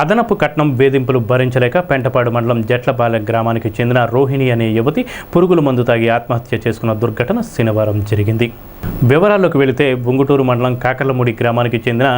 అదనపు కట్నం వేధింపులు భరించలేక పెంటపాడు మండలం జట్లపాలెం గ్రామానికి చెందిన రోహిణి అనే యువతి పురుగుల మందు తాగి ఆత్మహత్య చేసుకున్న దుర్ఘటన శనివారం జరిగింది. వివరాల్లోకి వెళితే ఉంగుటూరు మండలం కాకర్లమూడి గ్రామానికి చెందిన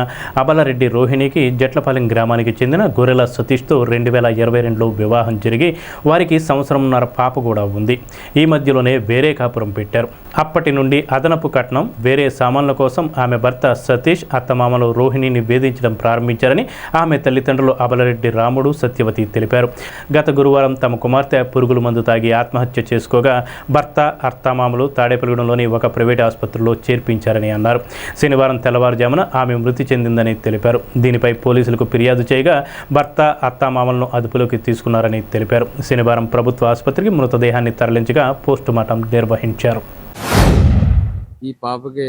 అబలారెడ్డి రోహిణికి జట్లపాలెం గ్రామానికి చెందిన గొర్రెల సతీష్తో 2022లో వివాహం జరిగి వారికి సంవత్సరంన్నర పాప కూడా ఉంది. ఈ మధ్యలోనే వేరే కాపురం పెట్టారు. అప్పటి నుండి అదనపు కట్నం, వేరే సామాన్ల కోసం ఆమె భర్త సతీష్ అత్తమామలు రోహిణిని వేధించడం ప్రారంభించారని ఆమె తల్లిదండ్రులు అబలారెడ్డి రాముడు, సత్యవతి తెలిపారు. గత గురువారం తమ కుమార్తె పురుగుల మందు తాగి ఆత్మహత్య చేసుకోగా భర్త, అత్తమామలు తాడేపల్లిగూడెంలోని ఒక ప్రైవేట్ ఆసుపత్రిలో చేర్పించారని అన్నారు. శనివారం తెల్లవారుజామున ఆమె మృతి చెందిందని తెలిపారు. దీనిపై పోలీసులకు ఫిర్యాదు చేయగా భర్త, అత్తమామలను అదుపులోకి తీసుకున్నారని తెలిపారు. శనివారం ప్రభుత్వ ఆసుపత్రికి మృతదేహాన్ని తరలించగా పోస్టుమార్టం నిర్వహించారు. ఈ పాపకి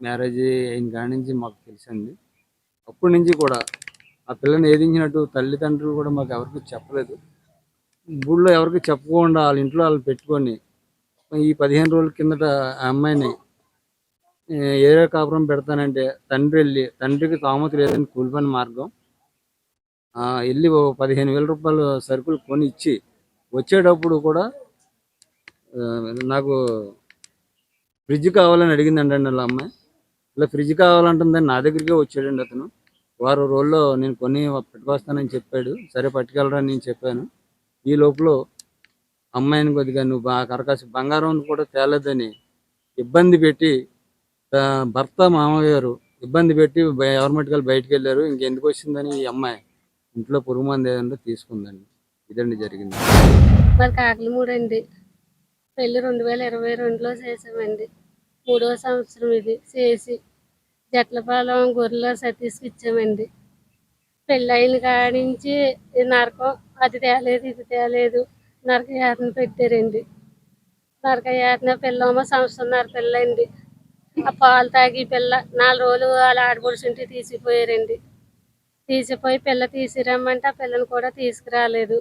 మ్యారేజ్ అయిన కాడి నుంచి మాకు తెలిసింది. అప్పటి నుంచి కూడా ఆ పిల్లని ఏదించినట్టు తల్లిదండ్రులు కూడా మాకు ఎవరికి చెప్పలేదు. ఊళ్ళో ఎవరికి చెప్పకుండా వాళ్ళ ఇంట్లో వాళ్ళు పెట్టుకొని ఈ 15 రోజుల కిందట ఆ అమ్మాయిని ఏరే కాపురం పెడతానంటే తండ్రికి తామత లేదని కూలిపని మార్గం వెళ్ళి 15,000 రూపాయలు సరుకులు కొని ఇచ్చి వచ్చేటప్పుడు కూడా నాకు ఫ్రిడ్జ్ కావాలని అడిగిందండి వాళ్ళ అమ్మాయి. ఇలా ఫ్రిడ్జ్ కావాలంటుందని నా దగ్గరికే వచ్చాడండి అతను. వారం రోజుల్లో నేను కొన్ని పట్టుకొస్తానని చెప్పాడు. సరే పట్టుకెళ్ళరా నేను చెప్పాను. ఈ లోపల అమ్మాయిని కొద్దిగా నువ్వు కరకాసి బంగారం కూడా తేలేదని ఇబ్బంది పెట్టి భర్త మామగారు ఇబ్బంది పెట్టి గవర్నమెంట్ బయటకు వెళ్ళారు. ఇంకెందుకు వచ్చిందని ఈ అమ్మాయి ఇంట్లో పురుగు మంది ఏదంటే తీసుకుందండి. ఇదండి జరిగింది. మరి కాకలమూడండి. పెళ్ళి 2022లో చేసామండి. 3వ సంవత్సరం ఇది చేసి జట్లపాలెం గొర్రెల సతీష్కి ఇచ్చామండి. పెళ్ళైన కాడి నుంచి నరకం, అది తేలేదు ఇది తేలేదు, నరకయాతన పెట్టారండి. నరకయాతన పిల్లమో సంవత్సరంన్నర పిల్లండి. ఆ పాలు తాగి పిల్ల 4 రోజులు వాళ్ళ ఆడపడుచుంటే తీసిపోయారండి. తీసిపోయి పిల్ల తీసుకురమ్మంటే ఆ పిల్లని కూడా తీసుకురాలేదు.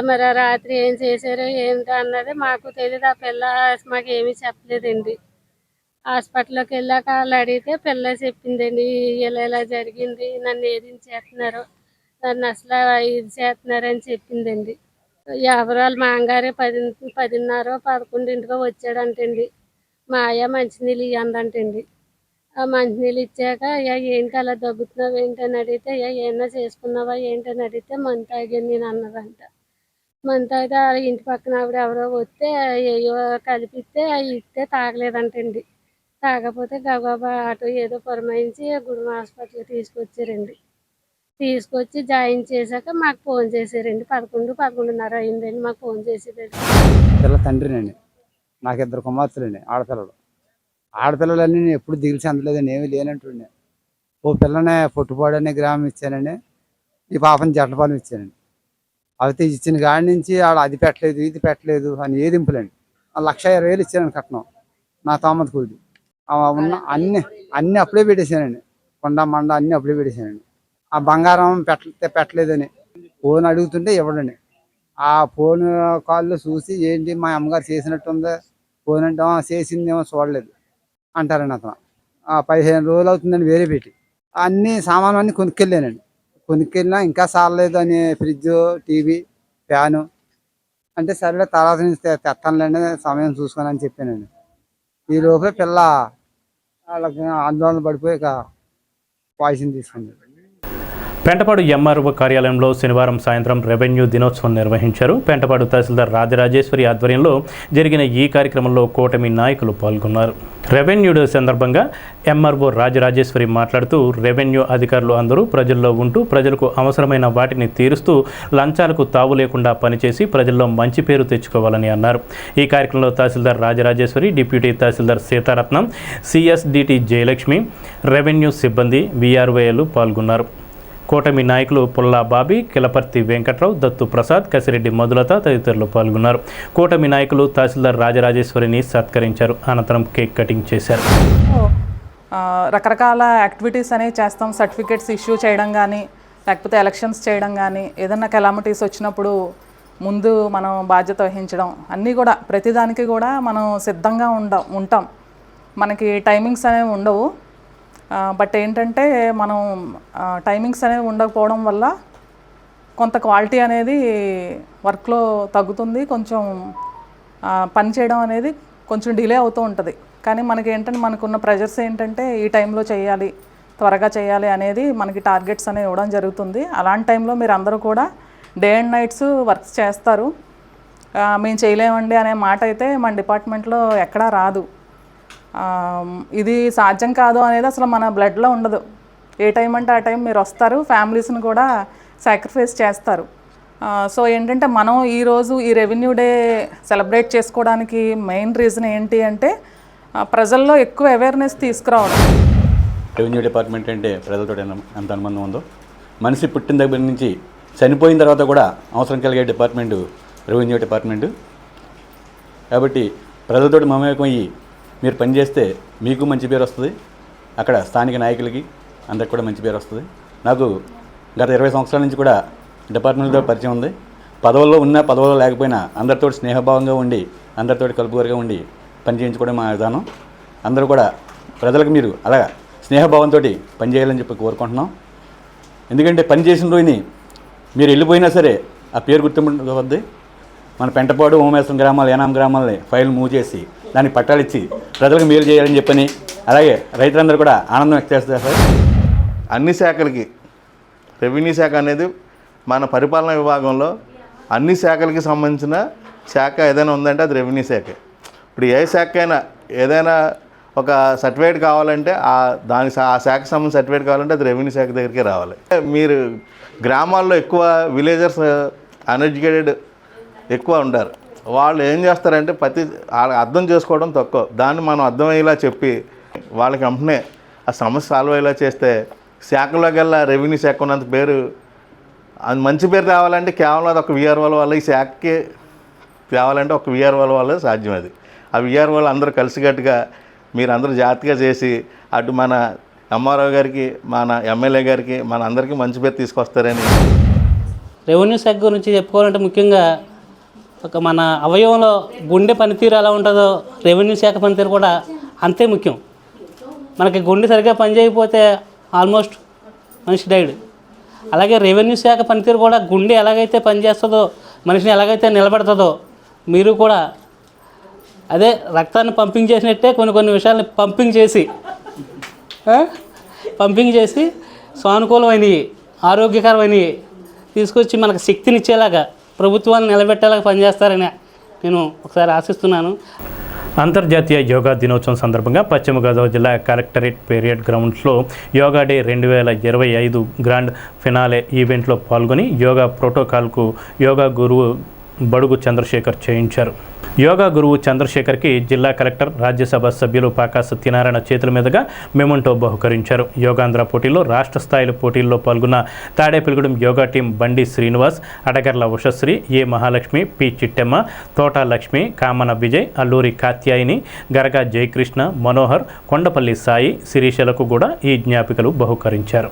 మరి రాత్రి ఏం చేశారో ఏంటో అన్నది మాకు తెలియదు. ఆ పిల్ల మాకేమీ చెప్పలేదండి. హాస్పిటల్లోకి వెళ్ళాక వాళ్ళు అడిగితే పిల్ల చెప్పిందండి, ఇలా జరిగింది, నన్ను ఏదించేస్తున్నారు, నన్ను అసలు ఇది చేస్తున్నారని చెప్పిందండి. ఎవరు వాళ్ళ మామగారే 10:30, 11 వచ్చాడంటండి. మా అయ్య మంచినీళ్ళు ఇవ్వందంటండి. ఆ మంచినీళ్ళు ఇచ్చాక ఏంటి అలా దగ్గుతున్నావు ఏంటని అడిగితే ఏమన్నా చేసుకున్నావా ఏంటని అడిగితే మందు తాగాను నేను అన్నదంట. మందు తాగితే వాళ్ళ ఇంటి పక్కన ఆవిడ ఎవరో వస్తే ఏయో కలిపిస్తే ఇస్తే తాగలేదంటండి. తాగకపోతే గబగబా ఆటో ఏదో పురమాయించి గుడి హాస్పిటల్కి తీసుకొచ్చారండి. తీసుకొచ్చి జాయిన్ చేశాక మాకు ఫోన్ చేశారండి. 11:30 అయిందండి మాకు ఫోన్ చేసేదండి. పిల్ల తండ్రినండి. నాకు 2 కుమార్తెలండి, ఆడపిల్లలు. ఆడపిల్లలన్నీ నేను ఎప్పుడు దిగులు చెందలేదండి, ఏమీ లేనంటుండే. ఓ పిల్లని పొట్టుపాడు అనే గ్రామం ఇచ్చానండి. ఈ పాపని జట్లపాలెం ఇచ్చానండి. అయితే ఇచ్చిన కాడి నుంచి ఆడ అది పెట్టలేదు ఇది పెట్టలేదు అని ఏదింపులండి. 1,20,000 ఇచ్చానండి కట్నం. నా తామత కూలి ఉన్న అన్నీ అప్పుడే పెట్టేశానండి. కొండ మండ అన్నీ అప్పుడే పెట్టేశానండి. ఆ బంగారం పెట్టలేదని ఫోన్ అడుగుతుంటే ఇవ్వడండి. ఆ ఫోన్ కాల్లో చూసి ఏంటి మా అమ్మగారు చేసినట్టుందా ఫోన్ అంటే చేసిందేమో చూడలేదు అంటారండి అతను. 15 రోజులు అవుతుందండి వేరే పెట్టి అన్ని సామాన్లు అన్నీ కొనుక్కెళ్ళానండి. కొనుక్కెళ్ళినా ఇంకా చాలలేదు అని ఫ్రిడ్జ్, టీవీ, ఫ్యాను అంటే సరే తర్వాత నుంచి తెస్తానులేండి సమయం చూసుకొని అని చెప్పానండి. ఈ లోపే పిల్ల వాళ్ళకి ఆందోళన పడిపోయి పాయిజన్ తీసుకుంది. పెంటపాడు ఎంఆర్ఓ కార్యాలయంలో శనివారం సాయంత్రం రెవెన్యూ దినోత్సవం నిర్వహించారు. పెంటపాడు తహసీల్దార్ రాజరాజేశ్వరి ఆధ్వర్యంలో జరిగిన ఈ కార్యక్రమంలో కూటమి నాయకులు పాల్గొన్నారు. రెవెన్యూ డే సందర్భంగా ఎంఆర్ఓ రాజరాజేశ్వరి మాట్లాడుతూ రెవెన్యూ అధికారులు అందరూ ప్రజల్లో ఉంటూ ప్రజలకు అవసరమైన వాటిని తీరుస్తూ లంచాలకు తావు లేకుండా పనిచేసి ప్రజల్లో మంచి పేరు తెచ్చుకోవాలని అన్నారు. ఈ కార్యక్రమంలో తహసీల్దార్ రాజరాజేశ్వరి, డిప్యూటీ తహసీల్దార్ సీతారత్నం, సిఎస్డిటి జయలక్ష్మి, రెవెన్యూ సిబ్బంది, విఆర్ఓలు పాల్గొన్నారు. కూటమి నాయకులు పుల్లా బాబీ, కిలపర్తి వెంకట్రావు, దత్తు ప్రసాద్, కసిరెడ్డి మధులత తదితరులు పాల్గొన్నారు. కూటమి నాయకులు తహసీల్దార్ రాజరాజేశ్వరిని సత్కరించారు. అనంతరం కేక్ కటింగ్ చేశారు. రకరకాల యాక్టివిటీస్ అనేవి చేస్తాం. సర్టిఫికేట్స్ ఇష్యూ చేయడం కానీ, లేకపోతే ఎలక్షన్స్ చేయడం కానీ, ఏదన్నా కెలామిటీస్ వచ్చినప్పుడు ముందు మనం బాధ్యత వహించడం, అన్నీ కూడా ప్రతిదానికి కూడా మనం సిద్ధంగా ఉంటాం. మనకి టైమింగ్స్ అనేవి ఉండవు. బట్ ఏంటంటే మనం టైమింగ్స్ అనేవి ఉండకపోవడం వల్ల కొంత క్వాలిటీ అనేది వర్క్లో తగ్గుతుంది, కొంచెం పని చేయడం అనేది కొంచెం డిలే అవుతూ ఉంటుంది. కానీ మనకి ఏంటంటే మనకున్న ప్రెజర్స్ ఏంటంటే ఈ టైంలో చేయాలి, త్వరగా చేయాలి అనేది మనకి టార్గెట్స్ అనేవి ఇవ్వడం జరుగుతుంది. అలాంటి టైంలో మీరు అందరూ కూడా డే అండ్ నైట్స్ వర్క్స్ చేస్తారు. మేము చేయలేమండి అనే మాట అయితే మన డిపార్ట్మెంట్లో ఎక్కడా రాదు. ఇది సాధ్యం కాదు అనేది అసలు మన బ్లడ్లో ఉండదు. ఏ టైం అంటే ఆ టైం మీరు వస్తారు, ఫ్యామిలీస్ని కూడా సాక్రిఫైస్ చేస్తారు. సో ఏంటంటే మనం ఈరోజు ఈ రెవెన్యూ డే సెలబ్రేట్ చేసుకోవడానికి మెయిన్ రీజన్ ఏంటి అంటే ప్రజల్లో ఎక్కువ అవేర్నెస్ తీసుకురావడం. రెవెన్యూ డిపార్ట్మెంట్ అంటే ప్రజలతో ఎంత అనుబంధం ఉందో, మనిషి పుట్టిన దగ్గర నుంచి చనిపోయిన తర్వాత కూడా అవసరం కలిగే డిపార్ట్మెంటు రెవెన్యూ డిపార్ట్మెంటు. కాబట్టి ప్రజలతో మమేకమయ్యి మీరు పనిచేస్తే మీకు మంచి పేరు వస్తుంది, అక్కడ స్థానిక నాయకులకి అందరికి కూడా మంచి పేరు వస్తుంది. నాకు గత 20 సంవత్సరాల నుంచి కూడా డిపార్ట్మెంట్తో పరిచయం ఉంది. పదవుల్లో ఉన్నా పదవుల్లో లేకపోయినా అందరితో స్నేహభావంగా ఉండి అందరితో కలుపుగోరుగా ఉండి పని చేయించుకోవడం మా విధానం. అందరూ కూడా ప్రజలకు మీరు అలా స్నేహభావంతో పనిచేయాలని చెప్పి కోరుకుంటున్నాం. ఎందుకంటే పని చేసిన రోజుని మీరు వెళ్ళిపోయినా సరే ఆ పేరు గుర్తింపవద్దు. మన పెంటపాడు, ఓమేశ్వరం గ్రామాలు, ఏనాం గ్రామాలని ఫైల్ మూవ్ చేసి దానికి పట్టాలిచ్చి ప్రజలకు మేలు చేయాలని చెప్పని, అలాగే రైతులందరూ కూడా ఆనందం వ్యక్తం చేస్తారు సార్. అన్ని శాఖలకి రెవెన్యూ శాఖ అనేది మన పరిపాలనా విభాగంలో అన్ని శాఖలకి సంబంధించిన శాఖ ఏదైనా ఉందంటే అది రెవెన్యూ శాఖ. ఇప్పుడు ఏ శాఖ అయినా ఏదైనా ఒక సర్టిఫికేట్ కావాలంటే ఆ శాఖకు సంబంధించిన సర్టిఫికేట్ కావాలంటే అది రెవెన్యూ శాఖ దగ్గరికి రావాలి. మీరు గ్రామాల్లో ఎక్కువ విలేజర్స్ అన్ఎడ్యుకేటెడ్ ఎక్కువ ఉంటారు. వాళ్ళు ఏం చేస్తారంటే అర్థం చేసుకోవడం తక్కువ. దాన్ని మనం అర్థమయ్యేలా చెప్పి వాళ్ళకి వెంటనే ఆ సమస్య సాల్వ్ అయ్యేలా చేస్తే శాఖలోకి వెళ్ళా రెవెన్యూ శాఖ ఉన్నంత పేరు, అది మంచి పేరు తేవాలంటే కేవలం అది ఒక విఆర్ఓల వల్ల, ఈ శాఖకి తేవాలంటే ఒక విఆర్ఓల వల్ల సాధ్యం. అది ఆ విఆర్ఓలు అందరూ కలిసికట్టుగా మీరు అందరూ జాగ్రత్తగా చేసి అటు మన ఎంఆర్ఓ గారికి, మన ఎమ్మెల్యే గారికి, మన అందరికీ మంచి పేరు తీసుకొస్తారని. రెవెన్యూ శాఖ గురించి చెప్పుకోవాలంటే ముఖ్యంగా ఒక మన అవయవంలో గుండె పనితీరు ఎలా ఉంటుందో రెవెన్యూ శాఖ పనితీరు కూడా అంతే ముఖ్యం. మనకి గుండె సరిగ్గా పనిచేయకపోతే ఆల్మోస్ట్ మనిషి డైడ్. అలాగే రెవెన్యూ శాఖ పనితీరు కూడా గుండె ఎలాగైతే పనిచేస్తుందో, మనిషిని ఎలాగైతే నిలబెడుతుందో, మీరు కూడా అదే రక్తాన్ని పంపింగ్ చేసినట్టే కొన్ని విషయాల్ని పంపింగ్ చేసి సానుకూలమైనవి, ఆరోగ్యకరమైనవి తీసుకొచ్చి మనకు శక్తినిచ్చేలాగా, ప్రభుత్వాన్ని నిలబెట్టేలాగా పనిచేస్తారని నేను ఒకసారి ఆశిస్తున్నాను. అంతర్జాతీయ యోగా దినోత్సవం సందర్భంగా పశ్చిమ గోదావరి జిల్లా కలెక్టరేట్ పీరియడ్ గ్రౌండ్స్లో యోగా డే 2025 గ్రాండ్ ఫినాలే ఈవెంట్లో పాల్గొని యోగా ప్రోటోకాల్కు యోగా గురువు బడుగు చంద్రశేఖర్ చేయించారు. యోగా గురువు చంద్రశేఖర్కి జిల్లా కలెక్టర్, రాజ్యసభ సభ్యులు పాకా సత్యనారాయణ చేతుల మీదుగా మెమోంటో బహుకరించారు. యోగాంధ్ర పోటీల్లో రాష్ట్ర స్థాయిలో పోటీల్లో పాల్గొన్న తాడేపల్లిగూడెం యోగా టీం బండి శ్రీనివాస్, అడగర్ల ఉషశ్రీ, ఏ మహాలక్ష్మి, పి చిట్టెమ్మ, తోట లక్ష్మి, కామన విజయ్, అల్లూరి కాత్యాయిని, గరగా జయకృష్ణ, మనోహర్, కొండపల్లి సాయి, శిరీషలకు కూడా ఈ జ్ఞాపికలు బహుకరించారు.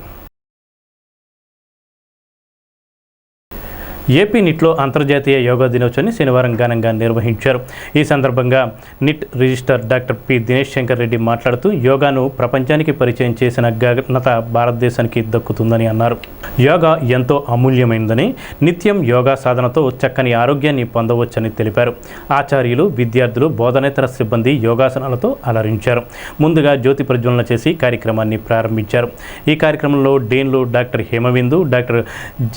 ఏపీ నిట్లో అంతర్జాతీయ యోగా దినోత్సవాన్ని శనివారం ఘనంగా నిర్వహించారు. ఈ సందర్భంగా NIT registrar doctor P Dinesh Shankar Reddy మాట్లాడుతూ యోగాను ప్రపంచానికి పరిచయం చేసిన ఘనత భారతదేశానికి దక్కుతుందని అన్నారు. యోగా ఎంతో అమూల్యమైనదని, నిత్యం యోగా సాధనతో చక్కని ఆరోగ్యాన్ని పొందవచ్చని తెలిపారు. ఆచార్యులు, విద్యార్థులు, బోధనేతర సిబ్బంది యోగాసనాలతో అలరించారు. ముందుగా జ్యోతి ప్రజ్వలన చేసి కార్యక్రమాన్ని ప్రారంభించారు. ఈ కార్యక్రమంలో డీన్లు doctor Hemavindu, doctor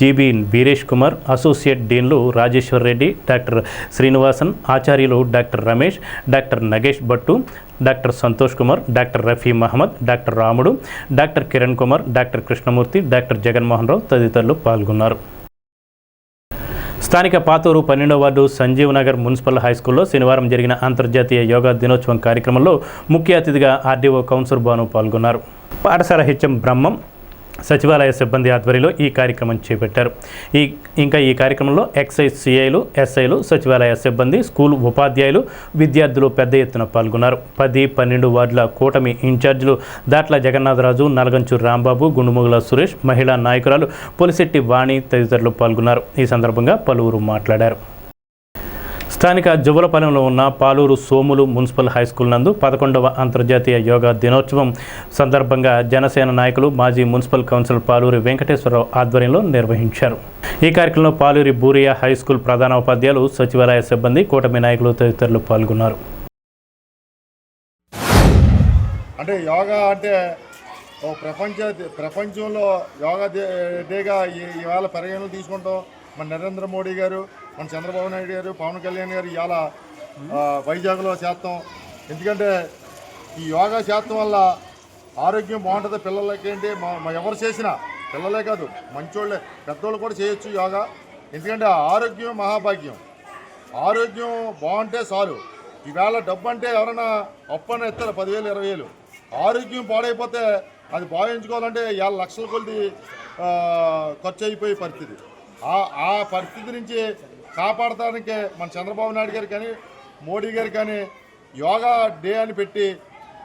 G B Veeresh Kumar, associate డీన్లు రాజేశ్వర్ రెడ్డి, డాక్టర్ శ్రీనివాసన్, ఆచార్యులు doctor Ramesh, doctor Nagesh Bhattu, doctor Santosh Kumar, doctor Rafi Mohammed, doctor Ramudu, doctor Kiran Kumar, doctor Krishnamurthy, doctor Jaganmohan Rao తదితరులు పాల్గొన్నారు. స్థానిక పాతూరు 12వ వార్డు సంజీవ్ నగర్ మున్సిపల్ హైస్కూల్లో శనివారం జరిగిన అంతర్జాతీయ యోగా దినోత్సవం కార్యక్రమంలో ముఖ్య అతిథిగా ఆర్డీఓ కౌన్సర్ బాను పాల్గొన్నారు. పాఠశాల హెచ్ఎం బ్రహ్మం, సచివాలయ సిబ్బంది ఆధ్వర్యంలో ఈ కార్యక్రమం చేపట్టారు. ఈ కార్యక్రమంలో ఎక్సైజ్ సిఐలు, ఎస్ఐలు, సచివాలయ సిబ్బంది, స్కూల్ ఉపాధ్యాయులు, విద్యార్థులు పెద్ద ఎత్తున పాల్గొన్నారు. 10, 12 వార్డుల కూటమి ఇన్ఛార్జీలు దాట్ల జగన్నాథరాజు, నలగంచు రాంబాబు, గుండుముగుల సురేష్, మహిళా నాయకురాలు పొలిశెట్టి వాణి తదితరులు పాల్గొన్నారు. ఈ సందర్భంగా పలువురు మాట్లాడారు. స్థానిక జువ్వలపాలెంలో ఉన్న పాలూరు సోములు మున్సిపల్ హైస్కూల్ నందు 11వ అంతర్జాతీయ యోగా దినోత్సవం సందర్భంగా జనసేన నాయకులు మాజీ మున్సిపల్ కౌన్సిలర్ పాలూరి వెంకటేశ్వరరావు ఆధ్వర్యంలో నిర్వహించారు. ఈ కార్యక్రమంలో పాలూరి బూరియా హైస్కూల్ ప్రధాన ఉపాధ్యాయులు, సచివాలయ సిబ్బంది, కూటమి నాయకులు తదితరులు పాల్గొన్నారు. అంటే యోగా అంటే ప్రపంచంలో యోగా డేగా ఇవాళ పరిగణలు తీసుకుంటాం. మన నరేంద్ర మోడీ గారు, మన చంద్రబాబు నాయుడు గారు, పవన్ కళ్యాణ్ గారు ఇవాళ వైజాగ్లో చేస్తాం. ఎందుకంటే ఈ యోగా చేస్తాం వల్ల ఆరోగ్యం బాగుంటుంది. పిల్లలకి ఏంటి ఎవరు చేసినా, పిల్లలే కాదు మంచోళ్ళే పెద్దోళ్ళు కూడా చేయొచ్చు యోగా. ఎందుకంటే ఆరోగ్యం మహాభాగ్యం. ఆరోగ్యం బాగుంటే చాలు. ఈవేళ డబ్బు అంటే ఎవరైనా అప్పని ఇస్తారు 10,000 20,000. ఆరోగ్యం పాడైపోతే అది భావించుకోవాలంటే 50 లక్షల కొద్ది ఖర్చు అయిపోయే పరిస్థితి. ఆ పరిస్థితి నుంచి కాపాడటానికే మన చంద్రబాబు నాయుడు గారు కానీ, మోడీ గారు కానీ యోగా డే అని పెట్టి,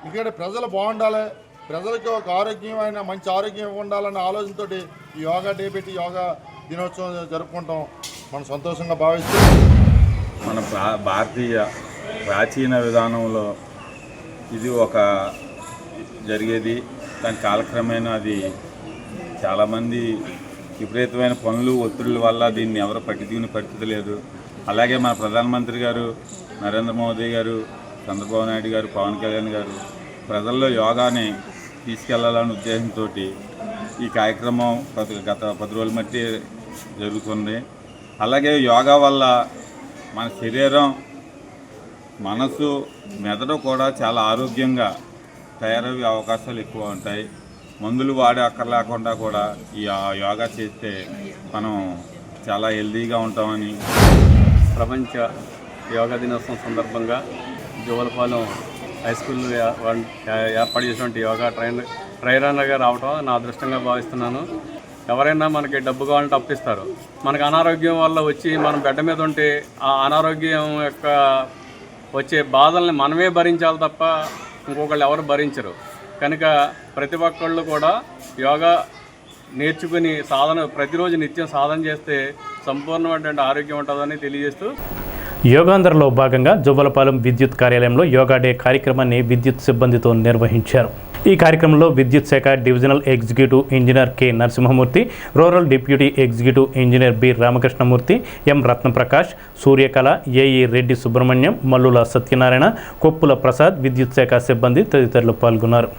ఎందుకంటే ప్రజలు బాగుండాలి, ప్రజలకి ఒక ఆరోగ్యమైన మంచి ఆరోగ్యం ఉండాలన్న ఆలోచనతో ఈ యోగా డే పెట్టి యోగా దినోత్సవం జరుపుకుంటాం. మనం సంతోషంగా భావిస్తాం. మన భారతీయ ప్రాచీన విధానంలో ఇది ఒక జరిగేది. దాని కాలక్రమేణా అది చాలామంది విపరీతమైన పనులు, ఒత్తిళ్ళ వల్ల దీన్ని ఎవరు పట్టించుకునే పరిస్థితి లేదు. అలాగే మన ప్రధానమంత్రి గారు నరేంద్ర మోదీ గారు, చంద్రబాబు నాయుడు గారు, పవన్ కళ్యాణ్ గారు ప్రజల్లో యోగాని తీసుకెళ్లాలనే ఉద్దేశంతో ఈ కార్యక్రమం గత 10 రోజుల మట్టి జరుగుతుంది. అలాగే యోగా వల్ల మన శరీరం, మనసు, మెదడు కూడా చాలా ఆరోగ్యంగా తయారయ్యే అవకాశాలు ఎక్కువ ఉంటాయి. మందులు వాడే అక్కర్లేకుండా కూడా ఈ యోగా చేస్తే మనం చాలా హెల్తీగా ఉంటామని. ప్రపంచ యోగా దినోత్సవం సందర్భంగా జువ్వలపాలెం హై స్కూల్ ఏర్పాటు చేసినటువంటి యోగా ట్రైనర్గా రావడం నా అదృష్టంగా భావిస్తున్నాను. ఎవరైనా మనకి డబ్బు కావాలంటే అప్పిస్తారు. మనకు అనారోగ్యం వల్ల వచ్చి మనం బెడ్ మీద ఉంటే ఆ అనారోగ్యం యొక్క వచ్చే బాధల్ని మనమే భరించాలి తప్ప ఇంకొకళ్ళు ఎవరు భరించరు. కనుక ప్రతి ఒక్కళ్ళు కూడా యోగా నేర్చుకుని ప్రతిరోజు నిత్యం సాధన చేస్తే సంపూర్ణమైనటువంటి ఆరోగ్యం ఉంటుందని తెలియజేస్తూ, యోగాంధ్రలో భాగంగా జువ్వలపాలెం విద్యుత్ కార్యాలయంలో యోగా డే కార్యక్రమాన్ని విద్యుత్ సిబ్బందితో నిర్వహించారు. ఈ కార్యక్రమంలో విద్యుత్ శాఖ divisional executive engineer K Narasimhamurthy, rural deputy executive engineer B Ramakrishnamurthy, M Ratnaprakash, Suryakala, AE Reddy Subrahmanyam, Mallula Satyanarayana, Koppula Prasad, విద్యుత్ శాఖ సిబ్బంది తదితరులు పాల్గొన్నారు.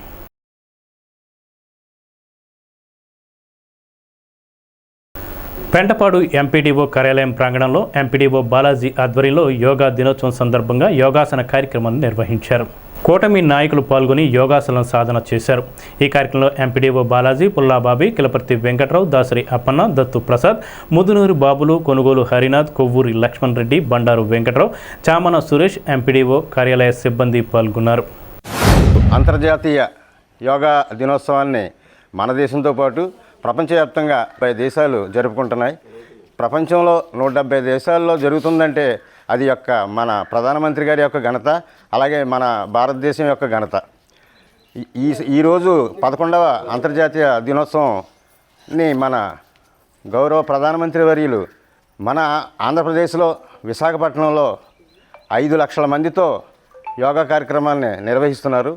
పెంటపాడు ఎంపీడీఓ కార్యాలయం ప్రాంగణంలో ఎంపీడీఓ బాలాజీ ఆధ్వర్యంలో యోగా దినోత్సవం సందర్భంగా యోగాసన కార్యక్రమాన్ని నిర్వహించారు. కూటమి నాయకులు పాల్గొని యోగాసనం సాధన చేశారు. ఈ కార్యక్రమంలో ఎంపీడీఓ బాలాజీ, పుల్లాబాబి, కిలపర్తి వెంకట్రావు, దాసరి అప్పన్న, దత్తు ప్రసాద్, ముదునూరు బాబులు, కొనుగోలు హరినాథ్, కొవ్వూరి లక్ష్మణ్ రెడ్డి, బండారు వెంకట్రావు, చామన సురేష్, ఎంపీడీఓ కార్యాలయ సిబ్బంది పాల్గొన్నారు. అంతర్జాతీయ యోగా దినోత్సవాన్ని మన దేశంతో పాటు ప్రపంచవ్యాప్తంగా 50 దేశాలు జరుపుకుంటున్నాయి. ప్రపంచంలో 170 దేశాల్లో జరుగుతుందంటే అది మన ప్రధానమంత్రి గారి యొక్క ఘనత, అలాగే మన భారతదేశం యొక్క ఘనత. ఈరోజు 11వ అంతర్జాతీయ దినోత్సవంని మన గౌరవ ప్రధానమంత్రి వర్యులు మన ఆంధ్రప్రదేశ్లో విశాఖపట్నంలో 5 లక్షల మందితో యోగా కార్యక్రమాన్ని నిర్వహిస్తున్నారు.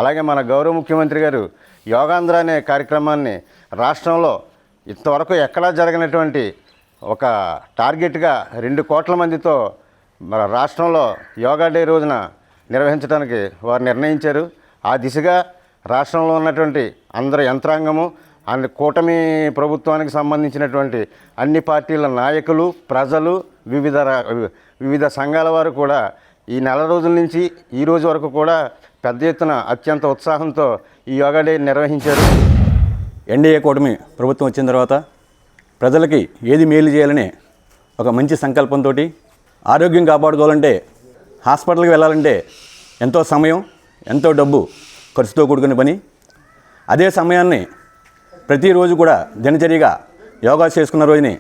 అలాగే మన గౌరవ ముఖ్యమంత్రి గారు యోగాంధ్ర అనే కార్యక్రమాన్ని రాష్ట్రంలో ఇంతవరకు ఎక్కడా జరగనటువంటి ఒక టార్గెట్గా 2 కోట్ల మందితో మన రాష్ట్రంలో యోగా డే రోజున నిర్వహించడానికి వారు నిర్ణయించారు. ఆ దిశగా రాష్ట్రంలో ఉన్నటువంటి అందరి యంత్రాంగము, అన్ని కూటమి ప్రభుత్వానికి సంబంధించినటువంటి అన్ని పార్టీల నాయకులు, ప్రజలు, వివిధ సంఘాల వారు కూడా ఈ నెల రోజుల నుంచి ఈ రోజు వరకు కూడా పెద్ద ఎత్తున అత్యంత ఉత్సాహంతో ఈ యోగా డే నిర్వహించారు. ఎన్డీఏ కూటమి ప్రభుత్వం వచ్చిన తర్వాత ప్రజలకి ఏది మేలు చేయాలనే ఒక మంచి సంకల్పంతో ఆరోగ్యం కాపాడుకోవాలంటే హాస్పిటల్కి వెళ్ళాలంటే ఎంతో సమయం, ఎంతో డబ్బు ఖర్చుతో కూడుకునే పని. అదే సమయాన్ని ప్రతిరోజు కూడా దినచర్యగా యోగా చేసుకున్న రోజుని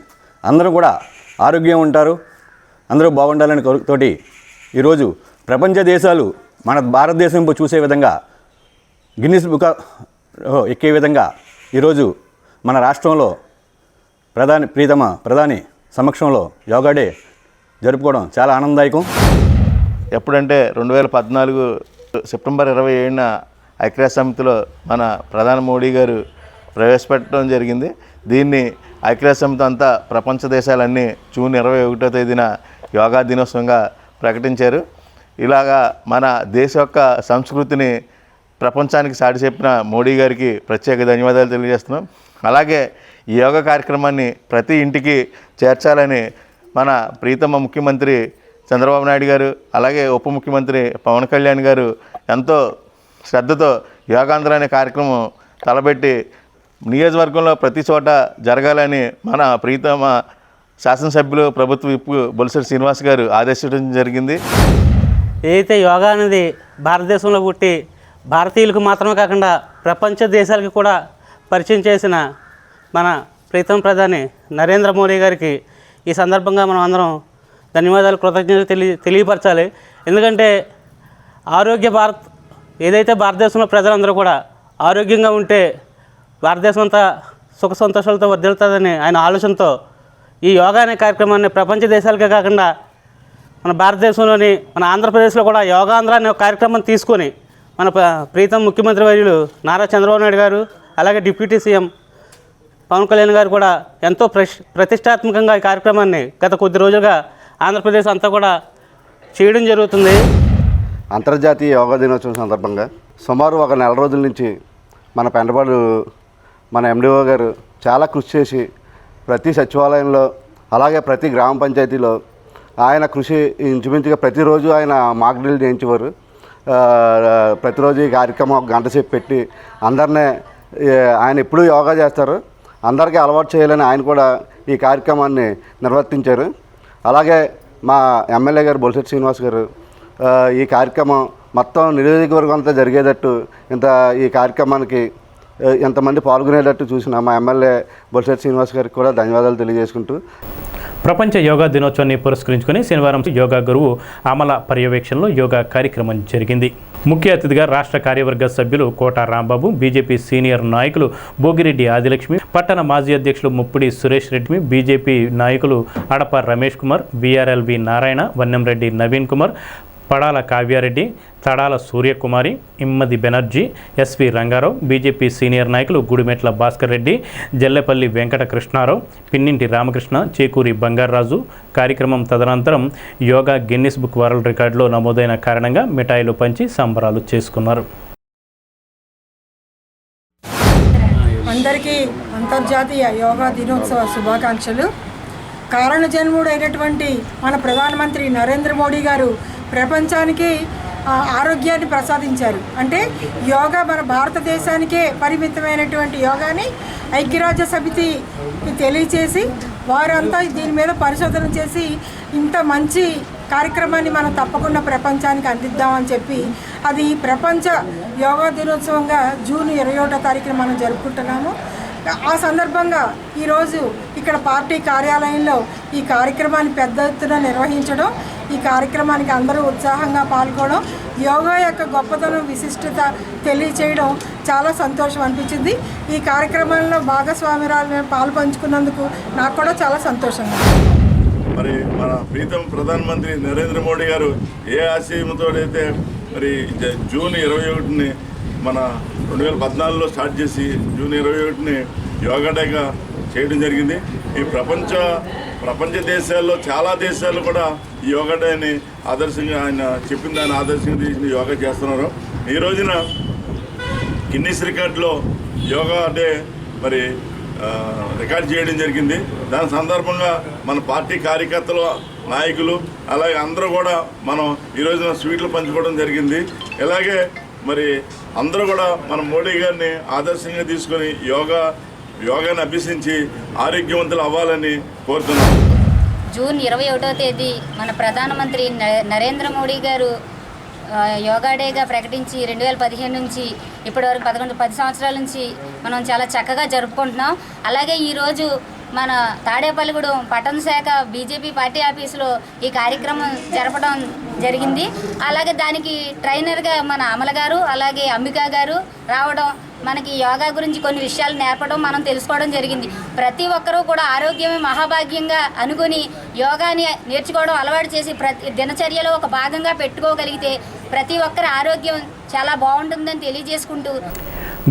అందరూ కూడా ఆరోగ్యం ఉంటారు, అందరూ బాగుండాలని తోటి ఈరోజు ప్రపంచ దేశాలు మన భారతదేశం చూసే విధంగా గిన్నిస్ బుక్ ఎక్కే విధంగా ఈరోజు మన రాష్ట్రంలో ప్రధాని సమక్షంలో యోగా డే జరుపుకోవడం చాలా ఆనందదాయకం. ఎప్పుడంటే 2014 సెప్టెంబర్ 27న ఐక్యరాజ్య సమితిలో మన ప్రధాని మోడీ గారు ప్రవేశపెట్టడం జరిగింది. దీన్ని ఐక్యరాజ్య సమితి అంతా ప్రపంచ దేశాలన్నీ జూన్ 21వ తేదీన యోగా దినోత్సవంగా ప్రకటించారు. ఇలాగా మన దేశ యొక్క సంస్కృతిని ప్రపంచానికి చాటి చెప్పిన మోడీ గారికి ప్రత్యేక ధన్యవాదాలు తెలియజేస్తున్నాం. అలాగే ఈ యోగా కార్యక్రమాన్ని ప్రతి ఇంటికి చేర్చాలని మన ప్రీతమ ముఖ్యమంత్రి చంద్రబాబు నాయుడు గారు, అలాగే ఉప ముఖ్యమంత్రి పవన్ కళ్యాణ్ గారు ఎంతో శ్రద్ధతో యోగాంధ్ర అనే కార్యక్రమం తలపెట్టి నియోజకవర్గంలో ప్రతి చోట జరగాలని మన ప్రీతమ శాసనసభ్యులు ప్రభుత్వ విప్ బొలిశెట్టి శ్రీనివాస్ గారు ఆదేశించడం జరిగింది. ఏదైతే యోగా అనేది భారతదేశంలో పుట్టి భారతీయులకు మాత్రమే కాకుండా ప్రపంచ దేశాలకి కూడా పరిచయం చేసిన మన ప్రీతం ప్రధాని నరేంద్ర మోడీ గారికి ఈ సందర్భంగా మనం అందరం ధన్యవాదాలు, కృతజ్ఞతలు తెలియపరచాలి. ఎందుకంటే ఆరోగ్య భారత్ ఏదైతే భారతదేశంలో ప్రజలందరూ కూడా ఆరోగ్యంగా ఉంటే భారతదేశం అంతా సుఖ సంతోషాలతో వర్ధిల్లుతుందని ఆయన ఆలోచనతో ఈ యోగా అనే కార్యక్రమాన్ని ప్రపంచ దేశాలకే కాకుండా మన భారతదేశంలోని మన ఆంధ్రప్రదేశ్లో కూడా యోగాంధ్ర అనే కార్యక్రమం తీసుకొని మన ప్రీతం ముఖ్యమంత్రి వర్యులు నారా చంద్రబాబు నాయుడు గారు, అలాగే డిప్యూటీ సీఎం పవన్ కళ్యాణ్ గారు కూడా ఎంతో ప్రతిష్టాత్మకంగా ఈ కార్యక్రమాన్ని గత కొద్ది రోజులుగా ఆంధ్రప్రదేశ్ అంతా కూడా చేయడం జరుగుతుంది. అంతర్జాతీయ యోగా దినోత్సవం సందర్భంగా సుమారు ఒక నెల రోజుల నుంచి మన పెంటపాడు మన ఎండిఓ గారు చాలా కృషి చేసి ప్రతి సచివాలయంలో అలాగే ప్రతి గ్రామ పంచాయతీలో ఆయన కృషి ఇంచుమించుగా ప్రతిరోజు ఆయన మాక్ డ్రిల్ చేయించేవారు. ప్రతిరోజు ఈ కార్యక్రమం ఒక గంట సేపు పెట్టి అందరినీ ఆయన ఎప్పుడూ యోగా చేస్తారు, అందరికీ అలవాటు చేయాలని ఆయన కూడా ఈ కార్యక్రమాన్ని నిర్వర్తించారు. అలాగే మా ఎమ్మెల్యే గారు బొలిశెట్టి శ్రీనివాస్ గారు ఈ కార్యక్రమం మొత్తం నియోజకవర్గం అంతా జరిగేటట్టు ఈ కార్యక్రమానికి ఎంతమంది పాల్గొనేటట్టు చూసిన మా ఎమ్మెల్యే బొలిశెట్టి శ్రీనివాస్ గారికి కూడా ధన్యవాదాలు తెలియజేసుకుంటూ, ప్రపంచ యోగా దినోత్సవాన్ని పురస్కరించుకొని శనివారం యోగా గురువు అమల పర్యవేక్షణలో యోగా కార్యక్రమం జరిగింది. ముఖ్య అతిథిగా రాష్ట్ర కార్యవర్గ సభ్యులు కోట రాంబాబు, బీజేపీ సీనియర్ నాయకులు భోగిరెడ్డి ఆదిలక్ష్మి, పట్టణ మాజీ అధ్యక్షులు ముప్పిడి సురేష్ రెడ్డి, బీజేపీ నాయకులు Adapa Ramesh Kumar, V R L V Narayana, Vannemreddy Naveen Kumar, Padala Kavyareddy, Tadala Suryakumari, Immadi Banerjee, S V Rangarao, BJP senior నాయకులు గుడిమెట్ల భాస్కర్ రెడ్డి, జల్లెపల్లి వెంకట కృష్ణారావు, పిన్నింటి రామకృష్ణ, చేకూరి బంగారాజు. కార్యక్రమం తదనంతరం యోగా గిన్నిస్ బుక్ వరల్డ్ రికార్డులో నమోదైన కారణంగా మిఠాయిలు పంచి సంబరాలు చేసుకున్నారు. అందరికీ అంతర్జాతీయ యోగా దినోత్సవ శుభాకాంక్షలు. కారణజన్ముడైనటువంటి మన ప్రధానమంత్రి నరేంద్ర మోడీ గారు ప్రపంచానికి ఆరోగ్యాన్ని ప్రసాదించారు. అంటే యోగా మన భారతదేశానికే పరిమితమైనటువంటి యోగాని ఐక్యరాజ్య సమితి తెలియచేసి వారంతా దీని మీద పరిశోధన చేసి ఇంత మంచి కార్యక్రమాన్ని మనం తప్పకుండా ప్రపంచానికి అందిద్దామని చెప్పి అది ప్రపంచ యోగా దినోత్సవంగా జూన్ 21వ తారీఖున మనం జరుపుకుంటున్నాము. ఆ సందర్భంగా ఈరోజు ఇక్కడ పార్టీ కార్యాలయంలో ఈ కార్యక్రమాన్ని పెద్ద ఎత్తున నిర్వహించడం, ఈ కార్యక్రమానికి అందరూ ఉత్సాహంగా పాల్గొనడం, యోగా యొక్క గొప్పతనం విశిష్టత తెలియచేయడం చాలా సంతోషం అనిపించింది. ఈ కార్యక్రమంలో భాగస్వామ్యురాలు పాల్పంచుకున్నందుకు నాకు కూడా చాలా సంతోషంగా. మరి మన ప్రీతం ప్రధానమంత్రి నరేంద్ర మోడీ గారు ఏ ఆశయంతో అయితే మరి జూన్ 21ని మన 2014లో స్టార్ట్ చేసి జూన్ 21ని యోగా డేగా చేయడం జరిగింది. ఈ ప్రపంచ దేశాల్లో చాలా దేశాలు కూడా ఈ యోగా డేని ఆదర్శంగా ఆయన చెప్పిన దాన్ని ఆదర్శంగా తీసి యోగా చేస్తున్నారు. ఈ రోజున గిన్నిస్ రికార్డులో యోగా డే మరి రికార్డ్ చేయడం జరిగింది. దాని సందర్భంగా మన పార్టీ కార్యకర్తలు, నాయకులు అలాగే అందరూ కూడా మనం ఈ రోజున స్వీట్లు పంచుకోవడం జరిగింది. ఇలాగే మరి అందరూ కూడా మన మోడీ గారిని ఆదర్శంగా తీసుకొని యోగాని అభ్యసించి ఆరోగ్యవంతులు అవ్వాలని కోరుతున్నాం. జూన్ 21వ తేదీ మన ప్రధానమంత్రి నరేంద్ర మోడీ గారు యోగా డేగా ప్రకటించి 2015 నుంచి ఇప్పటివరకు 10 సంవత్సరాల నుంచి మనం చాలా చక్కగా జరుపుకుంటున్నాం. అలాగే ఈరోజు మన తాడేపల్లిగూడెం పట్టణ శాఖ బీజేపీ పార్టీ ఆఫీసులో ఈ కార్యక్రమం జరపడం జరిగింది. అలాగే దానికి ట్రైనర్గా మన అమల గారు అలాగే అంబికా గారు రావడం, మనకి యోగా గురించి కొన్ని విషయాలు నేర్పడం, మనం తెలుసుకోవడం జరిగింది. ప్రతి ఒక్కరూ కూడా ఆరోగ్యమే మహాభాగ్యంగా అనుకుని యోగాని నేర్చుకోవడం అలవాటు చేసి ప్రతి దినచర్యలో ఒక భాగంగా పెట్టుకోగలిగితే ప్రతి ఒక్కరి ఆరోగ్యం చాలా బాగుంటుందని తెలియజేసుకుంటూ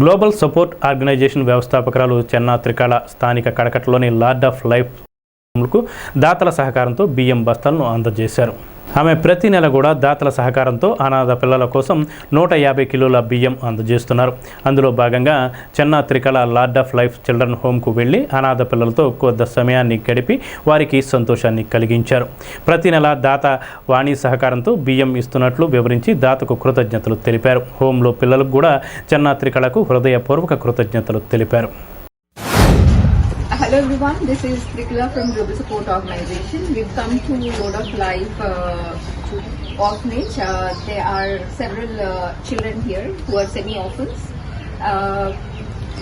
గ్లోబల్ సపోర్ట్ ఆర్గనైజేషన్ వ్యవస్థాపకురాలు చెన్నా త్రికాళ స్థానిక కడకట్లోని లార్డ్ ఆఫ్ లైఫ్కు దాతల సహకారంతో బియ్యం బస్తాలను అందజేశారు. ఆమె ప్రతి నెల కూడా దాతల సహకారంతో అనాథ పిల్లల కోసం 150 కిలోల బియ్యం అందజేస్తున్నారు. అందులో భాగంగా Chenna Trikala lord of life children హోమ్కు వెళ్ళి అనాథ పిల్లలతో కొద్ది సమయాన్ని గడిపి వారికి సంతోషాన్ని కలిగించారు. ప్రతి నెల దాత వాణి సహకారంతో బియ్యం ఇస్తున్నట్లు వివరించి దాతకు కృతజ్ఞతలు తెలిపారు. హోంలో పిల్లలకు కూడా చెన్నా త్రికళకు హృదయపూర్వక కృతజ్ఞతలు తెలిపారు. Hello everyone, this is Trikala from Global Support Organization. We've come to Lord of Life orphanage. There are several children here who are semi-orphans.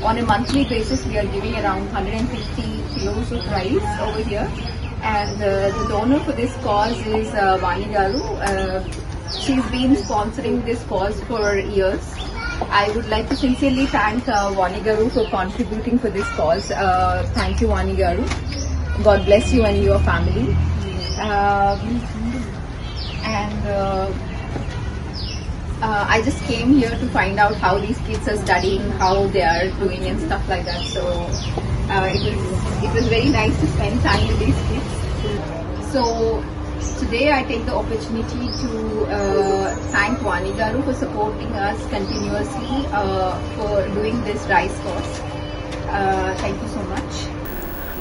On a monthly basis, we are giving around 150 kilos of rice over here. And the donor for this cause is Vani Garu. She's been sponsoring this cause for years. I would like to sincerely thank Vani Garu for contributing for this cause. Thank you, Vani Garu. God bless you and your family. I just came here to find out how these kids are studying, how they are doing and stuff like that. So it was very nice to spend time with these kids. So today I take the opportunity to thank Vani Garu for supporting us continuously for doing this rice course. Thank you so much.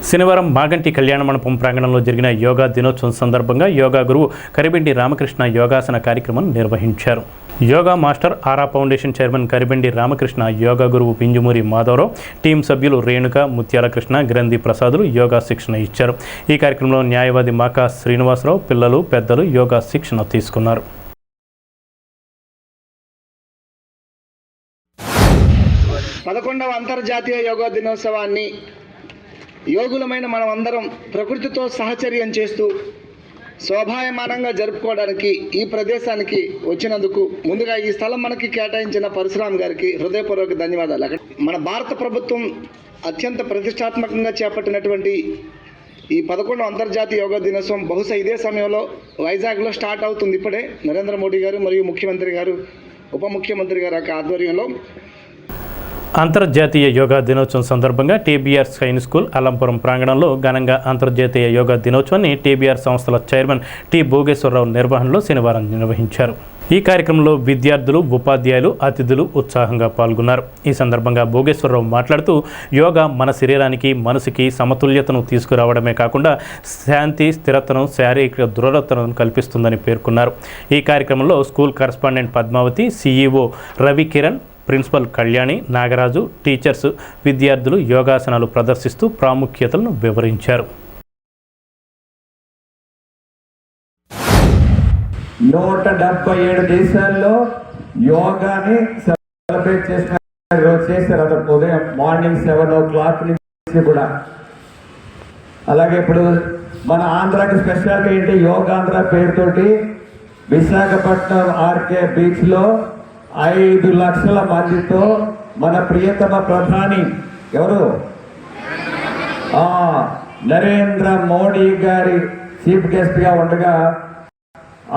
శనివారం మాగంటి కళ్యాణ మండపం ప్రాంగణంలో జరిగిన యోగా దినోత్సవం సందర్భంగా యోగా గురువు కరిబెండి రామకృష్ణ యోగాసన కార్యక్రమం నిర్వహించారు. యోగా మాస్టర్ ఆరా ఫౌండేషన్ చైర్మన్ కరిబెండి రామకృష్ణ, యోగా గురువు పింజుమూరి మాధవరావు, టీం సభ్యులు రేణుక, ముత్యాల కృష్ణ, గ్రంథి ప్రసాదులు యోగా శిక్షణ ఇచ్చారు. ఈ కార్యక్రమంలో న్యాయవాది మాకా శ్రీనివాసరావు, పిల్లలు, పెద్దలు యోగా శిక్షణ తీసుకున్నారు. పదకొండవ అంతర్జాతీయ యోగా దినోత్సవాన్ని యోగులమైన మనమందరం ప్రకృతితో సహచర్యం చేస్తూ శోభాయమానంగా జరుపుకోవడానికి ఈ ప్రదేశానికి వచ్చినందుకు ముందుగా ఈ స్థలం మనకి కేటాయించిన పరశురామ్ గారికి హృదయపూర్వక ధన్యవాదాలు. మన భారత ప్రభుత్వం అత్యంత ప్రతిష్టాత్మకంగా చేపట్టినటువంటి ఈ 11వ అంతర్జాతీయ యోగా దినోత్సవం బహుశా ఇదే సమయంలో వైజాగ్లో స్టార్ట్ అవుతుంది. ఇప్పుడే నరేంద్ర మోడీ గారు మరియు ముఖ్యమంత్రి గారు, ఉప ముఖ్యమంత్రి గారి ఆధ్వర్యంలో అంతర్జాతీయ యోగా దినోత్సవం సందర్భంగా టీబీఆర్ సైన్ స్కూల్ అల్లంపురం ప్రాంగణంలో ఘనంగా అంతర్జాతీయ యోగా దినోత్సవాన్ని టీబీఆర్ సంస్థల చైర్మన్ టి భోగేశ్వరరావు నిర్వహణలో శనివారం నిర్వహించారు. ఈ కార్యక్రమంలో విద్యార్థులు, ఉపాధ్యాయులు, అతిథులు ఉత్సాహంగా పాల్గొన్నారు. ఈ సందర్భంగా భోగేశ్వరరావు మాట్లాడుతూ యోగా మన శరీరానికి, మనసుకి సమతుల్యతను తీసుకురావడమే కాకుండా శాంతి, స్థిరతను, శారీరక దృఢతను కల్పిస్తుందని పేర్కొన్నారు. ఈ కార్యక్రమంలో school correspondent Padmavathi, CEO Ravi Kiran, principal Kalyani, Nagaraju, teachers, విద్యార్థులు యోగాసనాలు ప్రదర్శిస్తూ ప్రాముఖ్యతలను వివరించారు. 177 దేశాల్లో యోగాని సెలబ్రేట్ చేశారు. అతను ఉదయం మార్నింగ్ 7 o'clock నుంచి కూడా. అలాగే ఇప్పుడు మన ఆంధ్రాకి స్పెషాలిటీ ఏంటి, యోగాంధ్ర పేరుతోటి విశాఖపట్నం ఆర్కే బీచ్లో 5 లక్షల మందితో మన ప్రియతమ ప్రధాని ఎవరు నరేంద్ర మోడీ గారి చీఫ్ గెస్ట్గా ఉండగా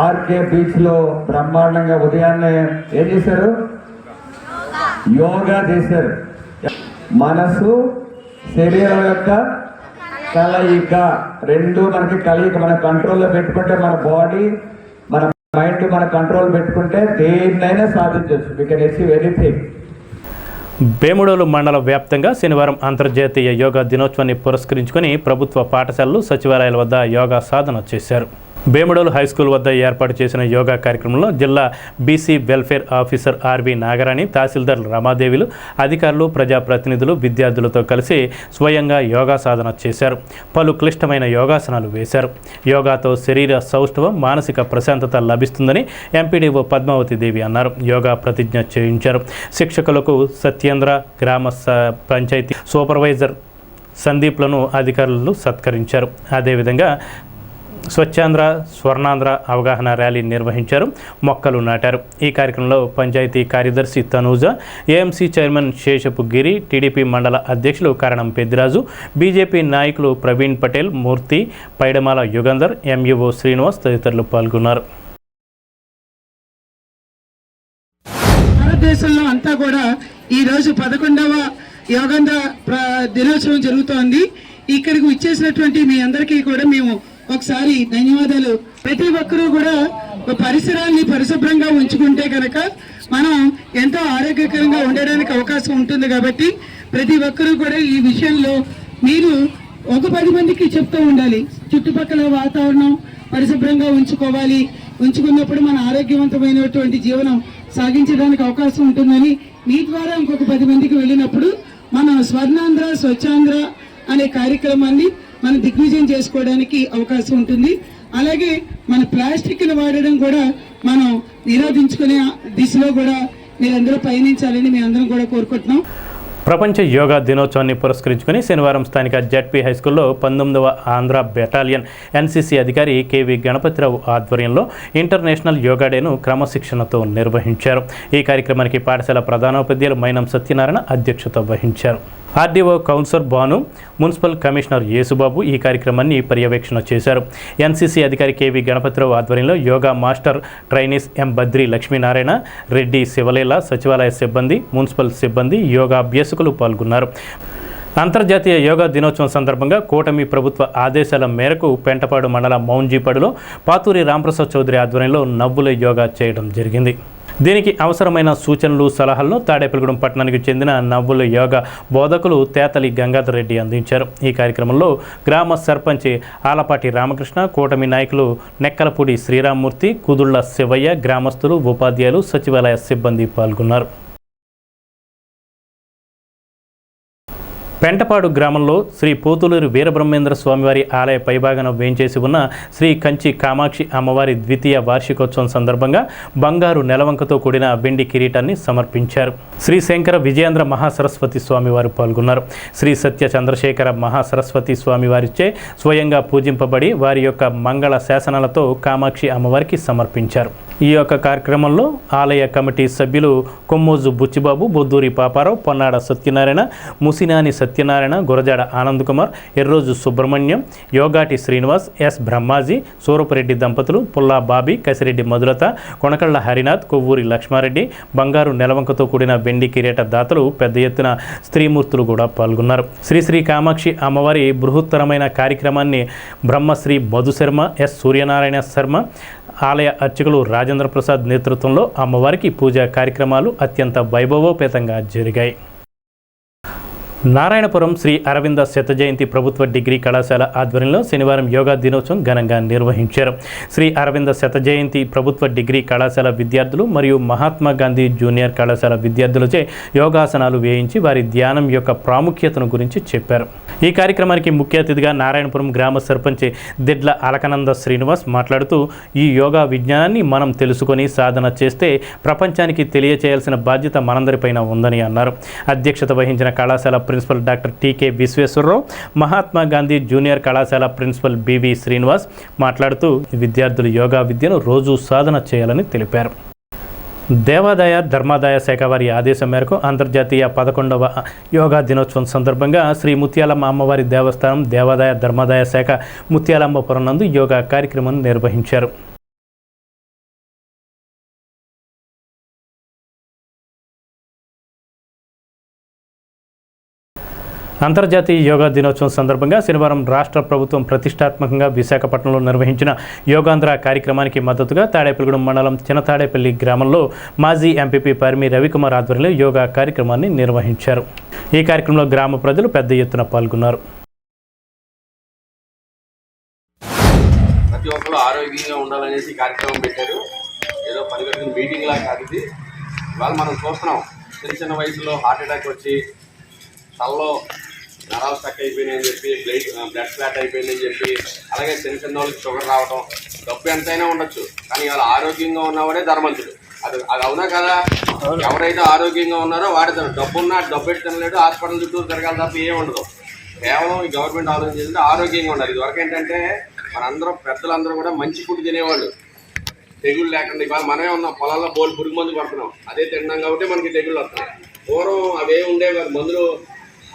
ఆర్కే బీచ్లో బ్రహ్మాండంగా ఉదయాన్నే ఏం చేశారు, యోగా చేశారు. మనసు, శరీరం యొక్క కలయిక, రెండు మనకి కలయిక. మన కంట్రోల్లో పెట్టుకుంటే మన బాడీ, మన మైండ్ మన కంట్రోల్ పెట్టుకుంటే దేన్నైనా సాధించవచ్చు. We can achieve anything. Bemudolu మండల వ్యాప్తంగా శనివారం అంతర్జాతీయ యోగా దినోత్సవాన్ని పురస్కరించుకొని ప్రభుత్వ పాఠశాలలు, సచివాలయాల వద్ద యోగా సాధన చేశారు. బేముడోలు హైస్కూల్ వద్ద ఏర్పాటు చేసిన యోగా కార్యక్రమంలో జిల్లా BC welfare officer R V Nagarani, తహసీల్దార్ రమాదేవిలు, అధికారులు, ప్రజాప్రతినిధులు విద్యార్థులతో కలిసి స్వయంగా యోగా సాధన చేశారు. పలు క్లిష్టమైన యోగాసనాలు వేశారు. యోగాతో శరీర సౌష్ఠవం, మానసిక ప్రశాంతత లభిస్తుందని ఎంపీడీఓ పద్మావతి దేవి అన్నారు. యోగా ప్రతిజ్ఞ చేయించారు. శిక్షకులకు సత్యేంద్ర, గ్రామ పంచాయతీ సూపర్వైజర్ సందీప్లను అధికారులు సత్కరించారు. అదేవిధంగా స్వచ్ఛాంధ్ర స్వర్ణాంధ్ర అవగాహన ర్యాలీ నిర్వహించారు, మొక్కలు నాటారు. ఈ కార్యక్రమంలో పంచాయతీ కార్యదర్శి తనూజ, ఏఎంసీ చైర్మన్ శేషపు గిరి, టీడీపీ మండల అధ్యక్షులు కరణం పెద్దిరాజు, బీజేపీ నాయకులు ప్రవీణ్ పటేల్, మూర్తి, పైడమాల యుగంధర్, ఎంఈఓ శ్రీనివాస్ తదితరులు పాల్గొన్నారు. భారతదేశంలో అంతా కూడా ఈరోజు 11వ యోగాంధ్ర దినోత్సవం జరుగుతోంది. ఇక్కడికి వచ్చేసినటువంటి మీ అందరికీ కూడా మేము ఒకసారి ధన్యవాదాలు. ప్రతి ఒక్కరూ కూడా పరిసరాల్ని పరిశుభ్రంగా ఉంచుకుంటే కనుక మనం ఎంతో ఆరోగ్యకరంగా ఉండడానికి అవకాశం ఉంటుంది. కాబట్టి ప్రతి ఒక్కరూ కూడా ఈ విషయంలో మీరు ఒక 10 మందికి చెప్తూ ఉండాలి. చుట్టుపక్కల వాతావరణం పరిశుభ్రంగా ఉంచుకోవాలి, ఉంచుకున్నప్పుడు మన ఆరోగ్యవంతమైనటువంటి జీవనం సాగించడానికి అవకాశం ఉంటుందని మీ ద్వారా ఇంకొక 10 మందికి వెళ్ళినప్పుడు మన స్వర్ణాంధ్ర స్వచ్ఛాంధ్ర అనే కార్యక్రమాన్ని మనం దిగ్విజయం చేసుకోవడానికి అవకాశం ఉంటుంది. అలాగే మన ప్లాస్టిక్ని వాడడం కూడా మనం నిరోధించుకునే దిశలో కూడా మీరందరూ పయనించాలని మీ అందరం కూడా కోరుకుంటున్నాం. ప్రపంచ యోగా దినోత్సవాన్ని పురస్కరించుకుని శనివారం స్థానిక జడ్పీ హైస్కూల్లో 19వ ఆంధ్ర బెటాలియన్ ఎన్సీసీ అధికారి కేవీ గణపతిరావు ఆధ్వర్యంలో ఇంటర్నేషనల్ యోగా డేను క్రమశిక్షణతో నిర్వహించారు. ఈ కార్యక్రమానికి పాఠశాల ప్రధానోపాధ్యాయులు మైనం సత్యనారాయణ అధ్యక్షత వహించారు. RDO councillor Bhanu, municipal commissioner Yesubabu ఈ కార్యక్రమాన్ని పర్యవేక్షణ చేశారు. ఎన్సీసీ అధికారి కేవీ గణపతిరావు ఆధ్వర్యంలో yoga master trainees M Badri Lakshminarayana Reddy, Sivaleela, సచివాలయ సిబ్బంది, మున్సిపల్ సిబ్బంది, యోగా అభ్యాసకులు పాల్గొన్నారు. అంతర్జాతీయ యోగా దినోత్సవం సందర్భంగా కూటమి ప్రభుత్వ ఆదేశాల మేరకు పెంటపాడు మండల మౌంజీపాడులో పాతూరి రాంప్రసాద్ చౌదరి ఆధ్వర్యంలో నవ్వుల యోగా చేయడం జరిగింది. దీనికి అవసరమైన సూచనలు, సలహాలను తాడేపల్లిగూడెం పట్టణానికి చెందిన నవ్వుల యోగా బోధకులు తేతలి గంగాధర్ రెడ్డి అందించారు. ఈ కార్యక్రమంలో గ్రామ సర్పంచ్ ఆలపాటి రామకృష్ణ, కూటమి నాయకులు నెక్కలపూడి శ్రీరామ్మూర్తి, కుదుళ్ల శివయ్య, గ్రామస్తులు, ఉపాధ్యాయులు, సచివాలయ సిబ్బంది పాల్గొన్నారు. పెంటపాడు గ్రామంలో శ్రీ పోతులూరి వీరబ్రహ్మేంద్ర స్వామివారి ఆలయ పైభాగన వేంచేసి ఉన్న శ్రీ కంచి కామాక్షి అమ్మవారి ద్వితీయ వార్షికోత్సవం సందర్భంగా బంగారు నెలవంకతో కూడిన వెండి కిరీటాన్ని సమర్పించారు. శ్రీ శంకర విజయేంద్ర మహాసరస్వతి స్వామివారు పాల్గొన్నారు. శ్రీ సత్య చంద్రశేఖర మహాసరస్వతి స్వామివారిచే స్వయంగా పూజింపబడి వారి యొక్క మంగళ శాసనాలతో కామాక్షి అమ్మవారికి సమర్పించారు. ఈ యొక్క కార్యక్రమంలో ఆలయ కమిటీ సభ్యులు కొమ్మోజు బుచ్చిబాబు, బొద్దూరి పాపారావు, పొన్నాడ సత్యనారాయణ, ముసినాని సత్యనారాయణ, గురజాడ ఆనంద్ కుమార్, ఎర్రోజు సుబ్రహ్మణ్యం, యోగాటి శ్రీనివాస్, ఎస్ బ్రహ్మాజీ, సూరపురెడ్డి దంపతులు, పుల్లా బాబీ, కసిరెడ్డి మధులత, కొనకళ్ళ హరినాథ్, కొవ్వూరి లక్ష్మారెడ్డి, బంగారు నెలవంకతో కూడిన వెండి కిరీట దాతలు, పెద్ద ఎత్తున స్త్రీమూర్తులు కూడా పాల్గొన్నారు. శ్రీ కామాక్షి అమ్మవారి బృహత్తరమైన కార్యక్రమాన్ని బ్రహ్మశ్రీ మధుశర్మ, ఎస్ సూర్యనారాయణ శర్మ, ఆలయ అర్చకులు రాజేంద్ర ప్రసాద్ నేతృత్వంలో అమ్మవారికి పూజా కార్యక్రమాలు అత్యంత వైభవోపేతంగా జరిగాయి. నారాయణపురం శ్రీ అరవింద శత జయంతి ప్రభుత్వ డిగ్రీ కళాశాల ఆధ్వర్యంలో శనివారం యోగా దినోత్సవం ఘనంగా నిర్వహించారు. శ్రీ అరవింద శత జయంతి ప్రభుత్వ డిగ్రీ కళాశాల విద్యార్థులు మరియు మహాత్మా గాంధీ జూనియర్ కళాశాల విద్యార్థులచే యోగాసనాలు వేయించి వారి ధ్యానం యొక్క ప్రాముఖ్యతను గురించి చెప్పారు. ఈ కార్యక్రమానికి ముఖ్య అతిథిగా నారాయణపురం గ్రామ సర్పంచ్ దిడ్ల అలకనంద శ్రీనివాస్ మాట్లాడుతూ, ఈ యోగా విజ్ఞానాన్ని మనం తెలుసుకొని సాధన చేస్తే ప్రపంచానికి తెలియచేయాల్సిన బాధ్యత మనందరిపైన ఉందని అన్నారు. అధ్యక్షత వహించిన కళాశాల principal doctor TK Visweswararao, Mahatma Gandhi junior కళాశాల ప్రిన్సిపల్ బివి శ్రీనివాస్ మాట్లాడుతూ విద్యార్థులు యోగా విద్యను రోజు సాధన చేయాలని తెలిపారు. దేవాదాయ ధర్మాదాయ శాఖ వారి ఆదేశం మేరకు అంతర్జాతీయ 11వ యోగా దినోత్సవం సందర్భంగా శ్రీ ముత్యాలమ్మ అమ్మవారి దేవస్థానం దేవాదాయ ధర్మాదాయ శాఖ ముత్యాలమ్మపురం నందు యోగా కార్యక్రమం నిర్వహించారు. అంతర్జాతీయ యోగా దినోత్సవం సందర్భంగా శనివారం రాష్ట్ర ప్రభుత్వం ప్రతిష్టాత్మకంగా విశాఖపట్నంలో నిర్వహించిన యోగాంధ్ర కార్యక్రమానికి మద్దతుగా తాడేపల్లిగూడెం మండలం చిన్నతాడేపల్లి గ్రామంలో మాజీ ఎంపీపీ పరిమి రవికుమార్ ఆధ్వర్యంలో యోగా కార్యక్రమాన్ని నిర్వహించారు. ఈ కార్యక్రమంలో గ్రామ ప్రజలు పెద్ద ఎత్తున పాల్గొన్నారు. ప్రతి ఒక్కరు ఆరోగ్యంగా ఉండాలనేసి కార్యక్రమం పెట్టారు. ఏదో పరిగెత్తుకుని మీటింగ్ లా కాదు ఇది. ఇవాళ మనం చూస్తున్నాం, చిన్న వయసులో హార్ట్ అటాక్ వచ్చి తలలో నరాలు స్టక్ అయిపోయినాయని చెప్పి, బ్లడ్ క్లాట్ అయిపోయిందని చెప్పి, అలాగే చిన్న వాళ్ళకి షుగర్ రావడం, డబ్బు ఎంతైనా ఉండొచ్చు కానీ వాళ్ళు ఆరోగ్యంగా ఉన్నవాడే ధర్మంతుడు. అది అవునా కదా? ఎవరైతే ఆరోగ్యంగా ఉన్నారో వాడి డబ్బు ఉన్నా డబ్బు పెట్టి తినలేడు, హాస్పిటల్ చుట్టూ తిరగాలి తప్ప ఏం ఉండదు. కేవలం ఈ గవర్నమెంట్ ఆలోచన చేస్తుంటే ఆరోగ్యంగా ఉండాలి. ఇదివరకు ఏంటంటే మనందరం పెద్దలందరూ కూడా మంచి ఫుడ్ తినేవాళ్ళు, తెగుళ్ళు లేకుండా. ఇవాళ మనమే ఉన్నాం పొలాల్లో పురుగు మందు పడుతున్నాం, అదే తిన్నాం కాబట్టి మనకి తెగుళ్ళు వస్తున్నాయి. పూర్వం అవే ఉండేవి కాదు, మందులు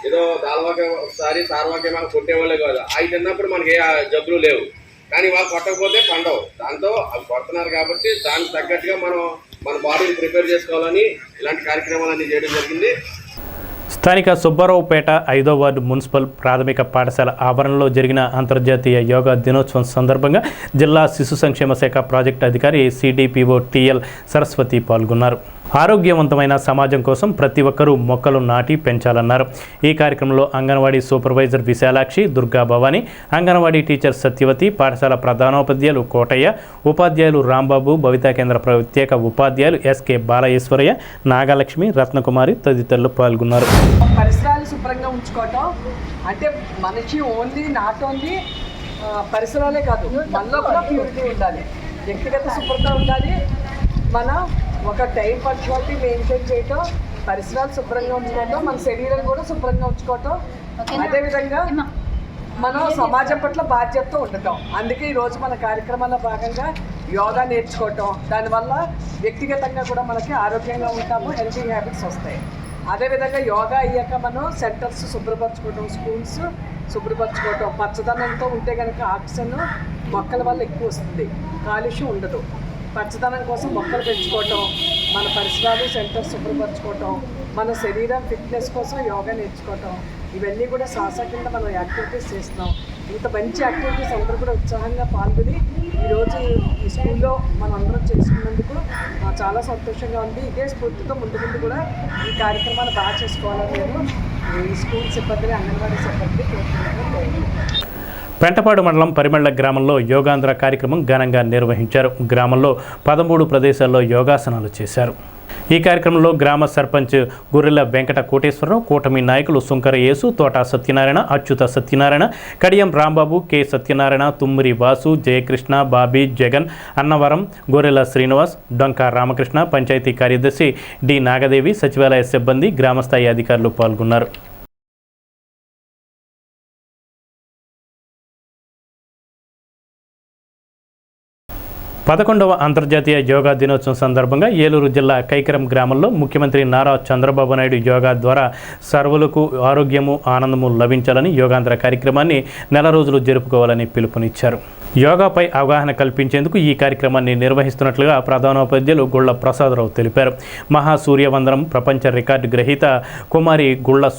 ఏదో దాల్వాకే ఒకసారి సార్వాకే మనకు కొట్టేవాళ్ళే కాదు. అవి తిన్నప్పుడు మనకి ఏ జబ్బులు లేవు. కానీ వాళ్ళు కొట్టకపోతే పండవు. దాంతో అవి కొడుతున్నారు కాబట్టి దానికి తగ్గట్టుగా మనం మన బాడీని ప్రిపేర్ చేసుకోవాలని ఇలాంటి కార్యక్రమాలన్నీ చేయడం జరిగింది. స్థానిక సుబ్బారావుపేట 5వ వార్డు మున్సిపల్ ప్రాథమిక పాఠశాల ఆవరణలో జరిగిన అంతర్జాతీయ యోగా దినోత్సవం సందర్భంగా జిల్లా శిశు సంక్షేమ శాఖ ప్రాజెక్టు అధికారి సిడిపిఓ టిఎల్ సరస్వతి పాల్గొన్నారు. ఆరోగ్యవంతమైన సమాజం కోసం ప్రతి ఒక్కరూ మొక్కలు నాటి పెంచాలన్నారు. ఈ కార్యక్రమంలో అంగన్వాడీ సూపర్వైజర్ విశాలాక్షి, దుర్గా భవాని, అంగన్వాడీ టీచర్ సత్యవతి, పాఠశాల ప్రధానోపాధ్యాయులు కోటయ్య, ఉపాధ్యాయులు రాంబాబు, భవితా కేంద్ర ప్రత్యేక ఉపాధ్యాయులు ఎస్కే బాలయేశ్వరయ్య, నాగలక్ష్మి, రత్నకుమారి తదితరులు పాల్గొన్నారు. పరిసరాలు శుభ్రంగా ఉంచుకోవటం అంటే మనిషి నాట్ ఓన్లీ పరిసరాలే కాదు, మనలో కూడా ప్యూరిటీ ఉండాలి, వ్యక్తిగత శుభ్రత ఉండాలి. మనం ఒక టైం పంక్చువాలిటీ మెయింటైన్ చేయటం, పరిసరాలు శుభ్రంగా ఉంచుకోవటం, మన శరీరం కూడా శుభ్రంగా ఉంచుకోవటం, అదేవిధంగా మనం సమాజం పట్ల బాధ్యతతో ఉండటం. అందుకే ఈరోజు మన కార్యక్రమాల్లో భాగంగా యోగా నేర్చుకోవటం, దానివల్ల వ్యక్తిగతంగా కూడా మనకి ఆరోగ్యంగా ఉంటాము, హెల్తీ హ్యాబిట్స్ వస్తాయి. అదేవిధంగా యోగా అయ్యాక మనం సెంటర్స్ శుభ్రపరచుకోవటం, స్కూల్స్ శుభ్రపరచుకోవటం, పచ్చదనంతో ఉంటే కనుక ఆక్సిజన్ మొక్కల వల్ల ఎక్కువ వస్తుంది, కాలుష్యం ఉండదు. పచ్చదనం కోసం మొక్కలు పెంచుకోవటం, మన పరిసరాలు సెంటర్స్ శుభ్రపరచుకోవటం, మన శరీరం ఫిట్నెస్ కోసం యోగా నేర్చుకోవటం, ఇవన్నీ కూడా శ్వాస కింద మనం యాక్టివిటీస్ చేస్తున్నాం. ఇంత మంచి యాక్టివిటీస్ అందరూ కూడా ఉత్సాహంగా పాల్గొని ఈరోజు ఈ స్కూల్లో మనం అందరం చేసుకున్నందుకు చాలా సంతోషంగా ఉంది. ఇదే స్ఫూర్తితో ముందు కూడా ఈ కార్యక్రమాన్ని బాగా చేసుకోవాలని నేను ఈ స్కూల్ సిబ్బందిని, అంగన్వాడీ సిబ్బంది కోరుకుంటున్నాను. పెంటపాడు మండలం పరిమళ్ళ గ్రామంలో యోగాంధ్ర కార్యక్రమం ఘనంగా నిర్వహించారు. గ్రామంలో 13 ప్రదేశాల్లో యోగాసనాలు చేశారు. ఈ కార్యక్రమంలో గ్రామ సర్పంచ్ గుర్రెల వెంకట కోటేశ్వరరావు, కూటమి నాయకులు సుంకర యేసు, తోట సత్యనారాయణ, అచ్యుత సత్యనారాయణ, కడియం రాంబాబు, కె సత్యనారాయణ, తుమ్మిరి వాసు, జయకృష్ణ, బాబీ, జగన్, అన్నవరం, గొర్రెల శ్రీనివాస్, డొంక రామకృష్ణ, పంచాయతీ కార్యదర్శి డి నాగదేవి, సచివాలయ సిబ్బంది, గ్రామస్థాయి అధికారులు పాల్గొన్నారు. 11వ అంతర్జాతీయ యోగా దినోత్సవం సందర్భంగా ఏలూరు జిల్లా కైకరం గ్రామంలో ముఖ్యమంత్రి నారా చంద్రబాబు నాయుడు యోగా ద్వారా సర్వులకు ఆరోగ్యము, ఆనందము లభించాలని యోగాంధ్ర కార్యక్రమాన్ని నెల రోజులు జరుపుకోవాలని పిలుపునిచ్చారు. యోగాపై అవగాహన కల్పించేందుకు ఈ కార్యక్రమాన్ని నిర్వహిస్తున్నట్లుగా ప్రధానోపాధ్యాయులు గుళ్ల ప్రసాదరావు తెలిపారు. మహాసూర్యవందనం ప్రపంచ రికార్డు గ్రహీత కుమారి Gulla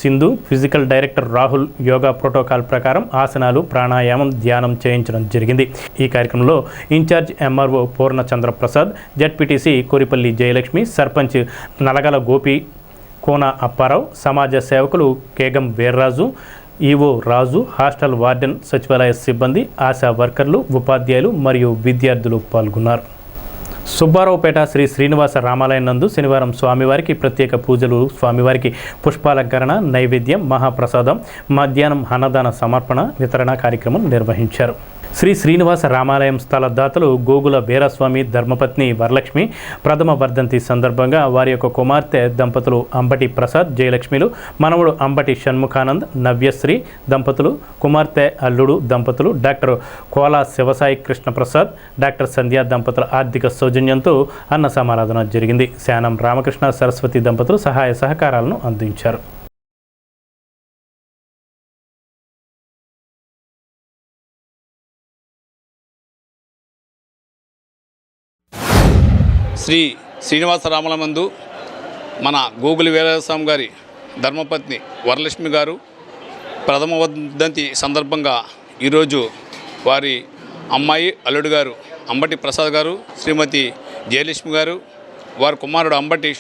Sindhu, physical director Rahul yoga protocol ప్రకారం ఆసనాలు, ప్రాణాయామం, ధ్యానం చేయించడం జరిగింది. ఈ కార్యక్రమంలో incharge MRO Purnachandra Prasad, ZPTC Koripalli Jayalakshmi, sarpanch Nalagala Gopi, Kona Apparao, సమాజ సేవకులు Kegam Veerraju, EO Raju, hostel warden, సచివాలయ సిబ్బంది, ఆశా వర్కర్లు, ఉపాధ్యాయులు మరియు విద్యార్థులు పాల్గొన్నారు. సుబ్బారావుపేట శ్రీ శ్రీనివాస రామాలయం నందు శనివారం స్వామివారికి ప్రత్యేక పూజలు, స్వామివారికి పుష్పాలంకరణ, నైవేద్యం, మహాప్రసాదం, మధ్యాహ్నం అన్నదాన సమర్పణ, వితరణ కార్యక్రమం నిర్వహించారు. శ్రీ శ్రీనివాస రామాలయం స్థలదాతలు గోగుల వీరస్వామి ధర్మపత్ని వరలక్ష్మి ప్రథమ వర్ధంతి సందర్భంగా వారి యొక్క కుమార్తె దంపతులు అంబటి ప్రసాద్, జయలక్ష్మిలు, మనవడు అంబటి షణ్ముఖానంద్, నవ్యశ్రీ దంపతులు, కుమార్తె అల్లుడు దంపతులు, డాక్టర్ కోలా శివసాయి కృష్ణప్రసాద్, డాక్టర్ సంధ్యా దంపతుల ఆర్థిక సౌజన్యంతో అన్న సమారాధన జరిగింది. శానం రామకృష్ణ సరస్వతి దంపతులు సహాయ సహకారాలను అందించారు. శ్రీ శ్రీనివాస రామలమందు మన గోగుల వీరస్వామి గారి ధర్మపత్ని వరలక్ష్మి గారు ప్రథమ వర్ధంతి సందర్భంగా ఈరోజు వారి అమ్మాయి అల్లుడు గారు అంబటి ప్రసాద్ గారు, శ్రీమతి జయలక్ష్మి గారు, వారి కుమారుడు అంబటి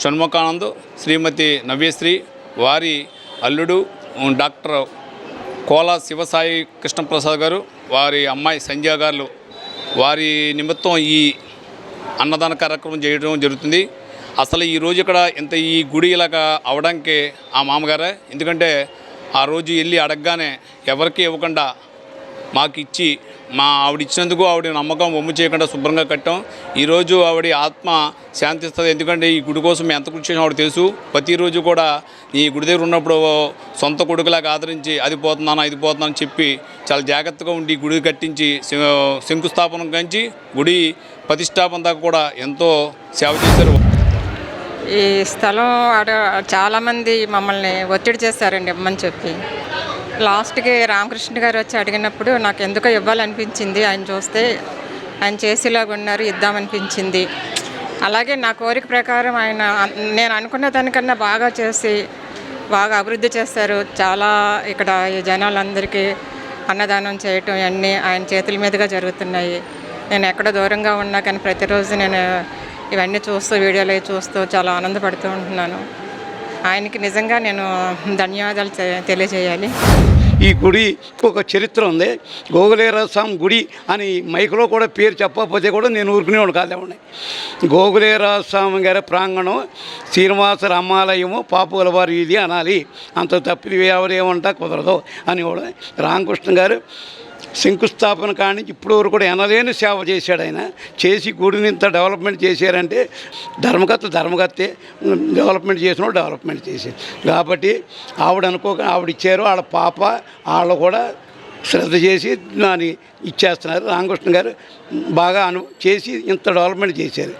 షణ్ముఖానంద్, శ్రీమతి నవ్యశ్రీ, వారి అల్లుడు డాక్టర్ కోలా శివసాయి కృష్ణప్రసాద్ గారు, వారి అమ్మాయి సంధ్య గారు వారి నిమిత్తం ఈ అన్నదాన కార్యక్రమం చేయడం జరుగుతుంది. అసలు ఈరోజు ఇక్కడ ఇంత ఈ గుడి ఇలాగా అవడానికి ఆ మామగారే, ఎందుకంటే ఆ రోజు వెళ్ళి అడగగానే ఎవరికి ఇవ్వకుండా మాకు ఇచ్చి ఆవిడ ఇచ్చినందుకు ఆవిడ నమ్మకం వమ్ము చేయకుండా శుభ్రంగా కట్టాం. ఈరోజు ఆవిడ ఆత్మ శాంతిస్తుంది. ఎందుకంటే ఈ గుడి కోసం ఎంత కృషి చేసినా ఆవిడ తెలుసు. ప్రతిరోజు కూడా ఈ గుడి దగ్గర ఉన్నప్పుడు సొంత కొడుకులాగా ఆదరించి అది పోతున్నాను ఇది పోతున్నాను చెప్పి చాలా జాగ్రత్తగా ఉండి గుడి కట్టించి శంకుస్థాపన కంచి గుడి ప్రతిష్టాపన దాకా కూడా ఎంతో సేవ చేశారు. ఈ స్థలం చాలామంది మమ్మల్ని ఒత్తిడి చేశారండి ఇవ్వమని చెప్పి. లాస్ట్కి రామకృష్ణ గారు వచ్చి అడిగినప్పుడు నాకు ఎందుకో ఇవ్వాలనిపించింది. ఆయన చూస్తే ఆయన చేసేలాగా ఉన్నారు, ఇద్దామనిపించింది. అలాగే నా కోరిక ప్రకారం ఆయన నేను అనుకున్న దానికన్నా బాగా చేసి బాగా అభివృద్ధి చేస్తారు. చాలా ఇక్కడ ఈ జనాలందరికీ అన్నదానం చేయటం ఇవన్నీ ఆయన చేతుల మీదుగా జరుగుతున్నాయి. నేను ఎక్కడ దూరంగా ఉన్నా కానీ ప్రతిరోజు నేను ఇవన్నీ చూస్తూ వీడియోలు చూస్తూ చాలా ఆనందపడుతూ ఉంటున్నాను. ఆయనకి నిజంగా నేను ధన్యవాదాలు తెలియజేయాలి. ఈ గుడి ఒక చరిత్ర ఉంది. గోగులేర స్వామి గుడి అని మైకులో కూడా పేరు చెప్పకపోతే కూడా నేను ఊరుకునేవాడు కాదేమండి. గోగులేర స్వామి గారి ప్రాంగణం శ్రీనివాస రామాలయము పాపులవారి వీధి అనాలి, అంత తప్పిది ఎవరేమంటా కుదరదు అని కూడా రామకృష్ణ గారు శంకుస్థాపన కానీ ఇప్పుడు వరకు కూడా ఎనలేని సేవ చేశాడు. ఆయన చేసి గుడిని ఇంత డెవలప్మెంట్ చేశారంటే ధర్మకర్తే డెవలప్మెంట్ చేసిన డెవలప్మెంట్ చేశారు కాబట్టి ఆవిడ ఇచ్చారు. వాళ్ళ పాప వాళ్ళు కూడా శ్రద్ధ చేసి దాన్ని ఇచ్చేస్తున్నారు. రామకృష్ణ గారు బాగా చేసి ఇంత డెవలప్మెంట్ చేశారు.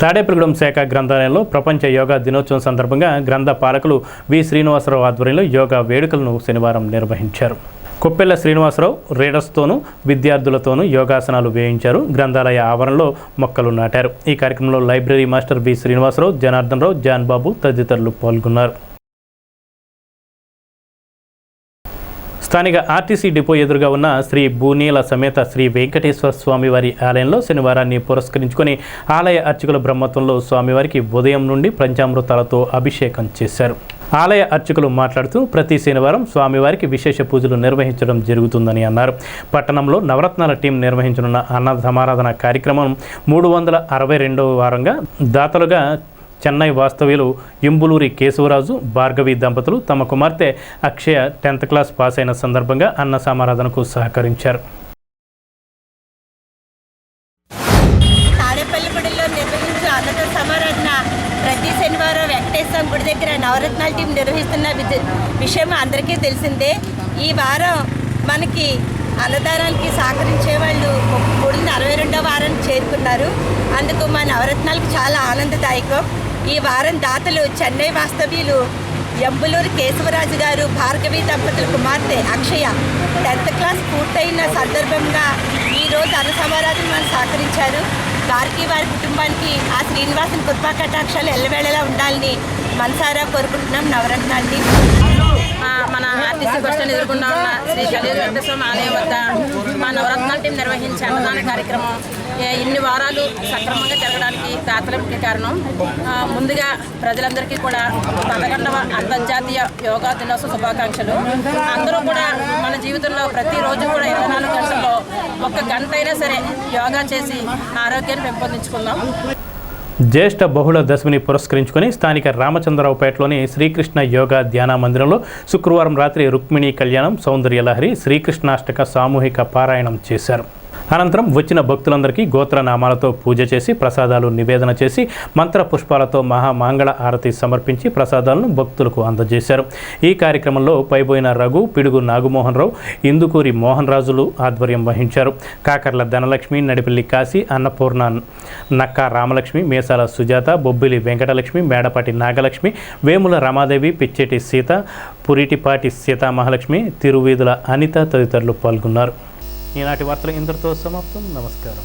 తాడేపల్లిగూడెం శాఖ గ్రంథాలయంలో ప్రపంచ యోగా దినోత్సవం సందర్భంగా గ్రంథ పాలకులు వి శ్రీనివాసరావు ఆధ్వర్యంలో యోగా వేడుకలను శనివారం నిర్వహించారు. కొప్పెళ్ల శ్రీనివాసరావు రీడర్స్తోనూ విద్యార్థులతోనూ యోగాసనాలు వేయించారు. గ్రంథాలయ ఆవరణలో మొక్కలు నాటారు. ఈ కార్యక్రమంలో library master B Srinivasarao, Janardhan Rao, John Babu తదితరులు పాల్గొన్నారు. స్థానిక ఆర్టీసీ డిపో ఎదురుగా ఉన్న శ్రీ భూనీల సమేత శ్రీ వెంకటేశ్వర స్వామివారి ఆలయంలో శనివారాన్ని పురస్కరించుకొని ఆలయ అర్చకుల బ్రహ్మత్వంలో స్వామివారికి ఉదయం నుండి పంచామృతాలతో అభిషేకం చేశారు. ఆలయ అర్చకులు మాట్లాడుతూ ప్రతి శనివారం స్వామివారికి విశేష పూజలు నిర్వహించడం జరుగుతుందని అన్నారు. పట్టణంలో నవరత్నాల టీం నిర్వహించనున్న అన్న సమారాధన కార్యక్రమం 362వ వారంగా దాతలుగా చెన్నై వాస్తవ్యులు ఇంబులూరి కేశవరాజు, భార్గవి దంపతులు తమ కుమార్తె అక్షయ 10th క్లాస్ పాస్ అయిన సందర్భంగా అన్న సమారాధనకు సహకరించారు. తాడేపల్లిగూడెంలో నిర్వహించే అన్నద సమారాధన ప్రతి శనివారం వెంకటేశ్వర గుడి దగ్గర నవరత్నాల టీం నిర్వహిస్తున్న విషయం అందరికీ తెలిసిందే. ఈ వారం మనకి అన్నదానాలకి సహకరించే వాళ్ళు గుడిని 62వ వారానికి చేరుకున్నారు. అందుకు మా నవరత్నాలకు చాలా ఆనందదాయకం. ఈ వారం దాతలు చెన్నై వాస్తవ్యులు ఎంబులూరు కేశవరాజు గారు, భార్గవి దంపతుల కుమార్తె అక్షయ 10th క్లాస్ పూర్తయిన సందర్భంగా ఈరోజు అన్న సమారాధన మనం సహకరించారు. వారికి వారి కుటుంబానికి ఆ శ్రీనివాసుని కృపా కటాక్షాలు ఎల్లవేళలా ఉండాలని మనసారా కోరుకుంటున్నాం. నవరత్నాన్ని మన ఆర్టీసీ బస్ స్టాండ్ ఎదుర్కొన్నా ఉన్న శ్రీ కలియుగ వెంకటేశ్వర ఆలయం వద్ద మా నవరత్నాల టీం నిర్వహించే అన్నదాన కార్యక్రమం ఇన్ని వారాలు సక్రమంగా జరగడానికి దాతల ముఖ్య కారణం. ముందుగా ప్రజలందరికీ కూడా 11వ అంతర్జాతీయ యోగా దినోత్సవ శుభాకాంక్షలు. అందరూ కూడా మన జీవితంలో ప్రతిరోజు కూడా 24 గంటల్లో 1 గంట అయినా సరే యోగా చేసి ఆరోగ్యాన్ని పెంపొందించుకుందాం. జ్యేష్ఠ బహుళ దశమిని పురస్కరించుకొని స్థానిక రామచంద్రరావుపేటలోని శ్రీకృష్ణ యోగా ధ్యాన మందిరంలో శుక్రవారం రాత్రి రుక్మిణీ కళ్యాణం, సౌందర్యలహరి, శ్రీకృష్ణాష్టక సామూహిక పారాయణం చేశారు. అనంతరం వచ్చిన భక్తులందరికీ గోత్రనామాలతో పూజ చేసి ప్రసాదాలు నివేదన చేసి మంత్ర పుష్పాలతో మహామంగళ ఆరతి సమర్పించి ప్రసాదాలను భక్తులకు అందజేశారు. ఈ కార్యక్రమంలో పైబోయిన రఘు, పిడుగు నాగమోహన్ రావు, ఇందుకూరి మోహన్ రాజులు ఆధ్వర్యం వహించారు. కాకర్ల ధనలక్ష్మి, నడిపల్లి కాశీ, అన్నపూర్ణ, నక్కా రామలక్ష్మి, మేసాల సుజాత, బొబ్బిలి వెంకటలక్ష్మి, మేడపాటి నాగలక్ష్మి, వేముల రమాదేవి, పిచ్చేటి సీత, పురిటిపాటి సీతామహాలక్ష్మి, తిరువీధుల అనిత తదితరులు పాల్గొన్నారు. ఈనాటి వార్తలు ఇంతటితో సమాప్తం. నమస్కారం.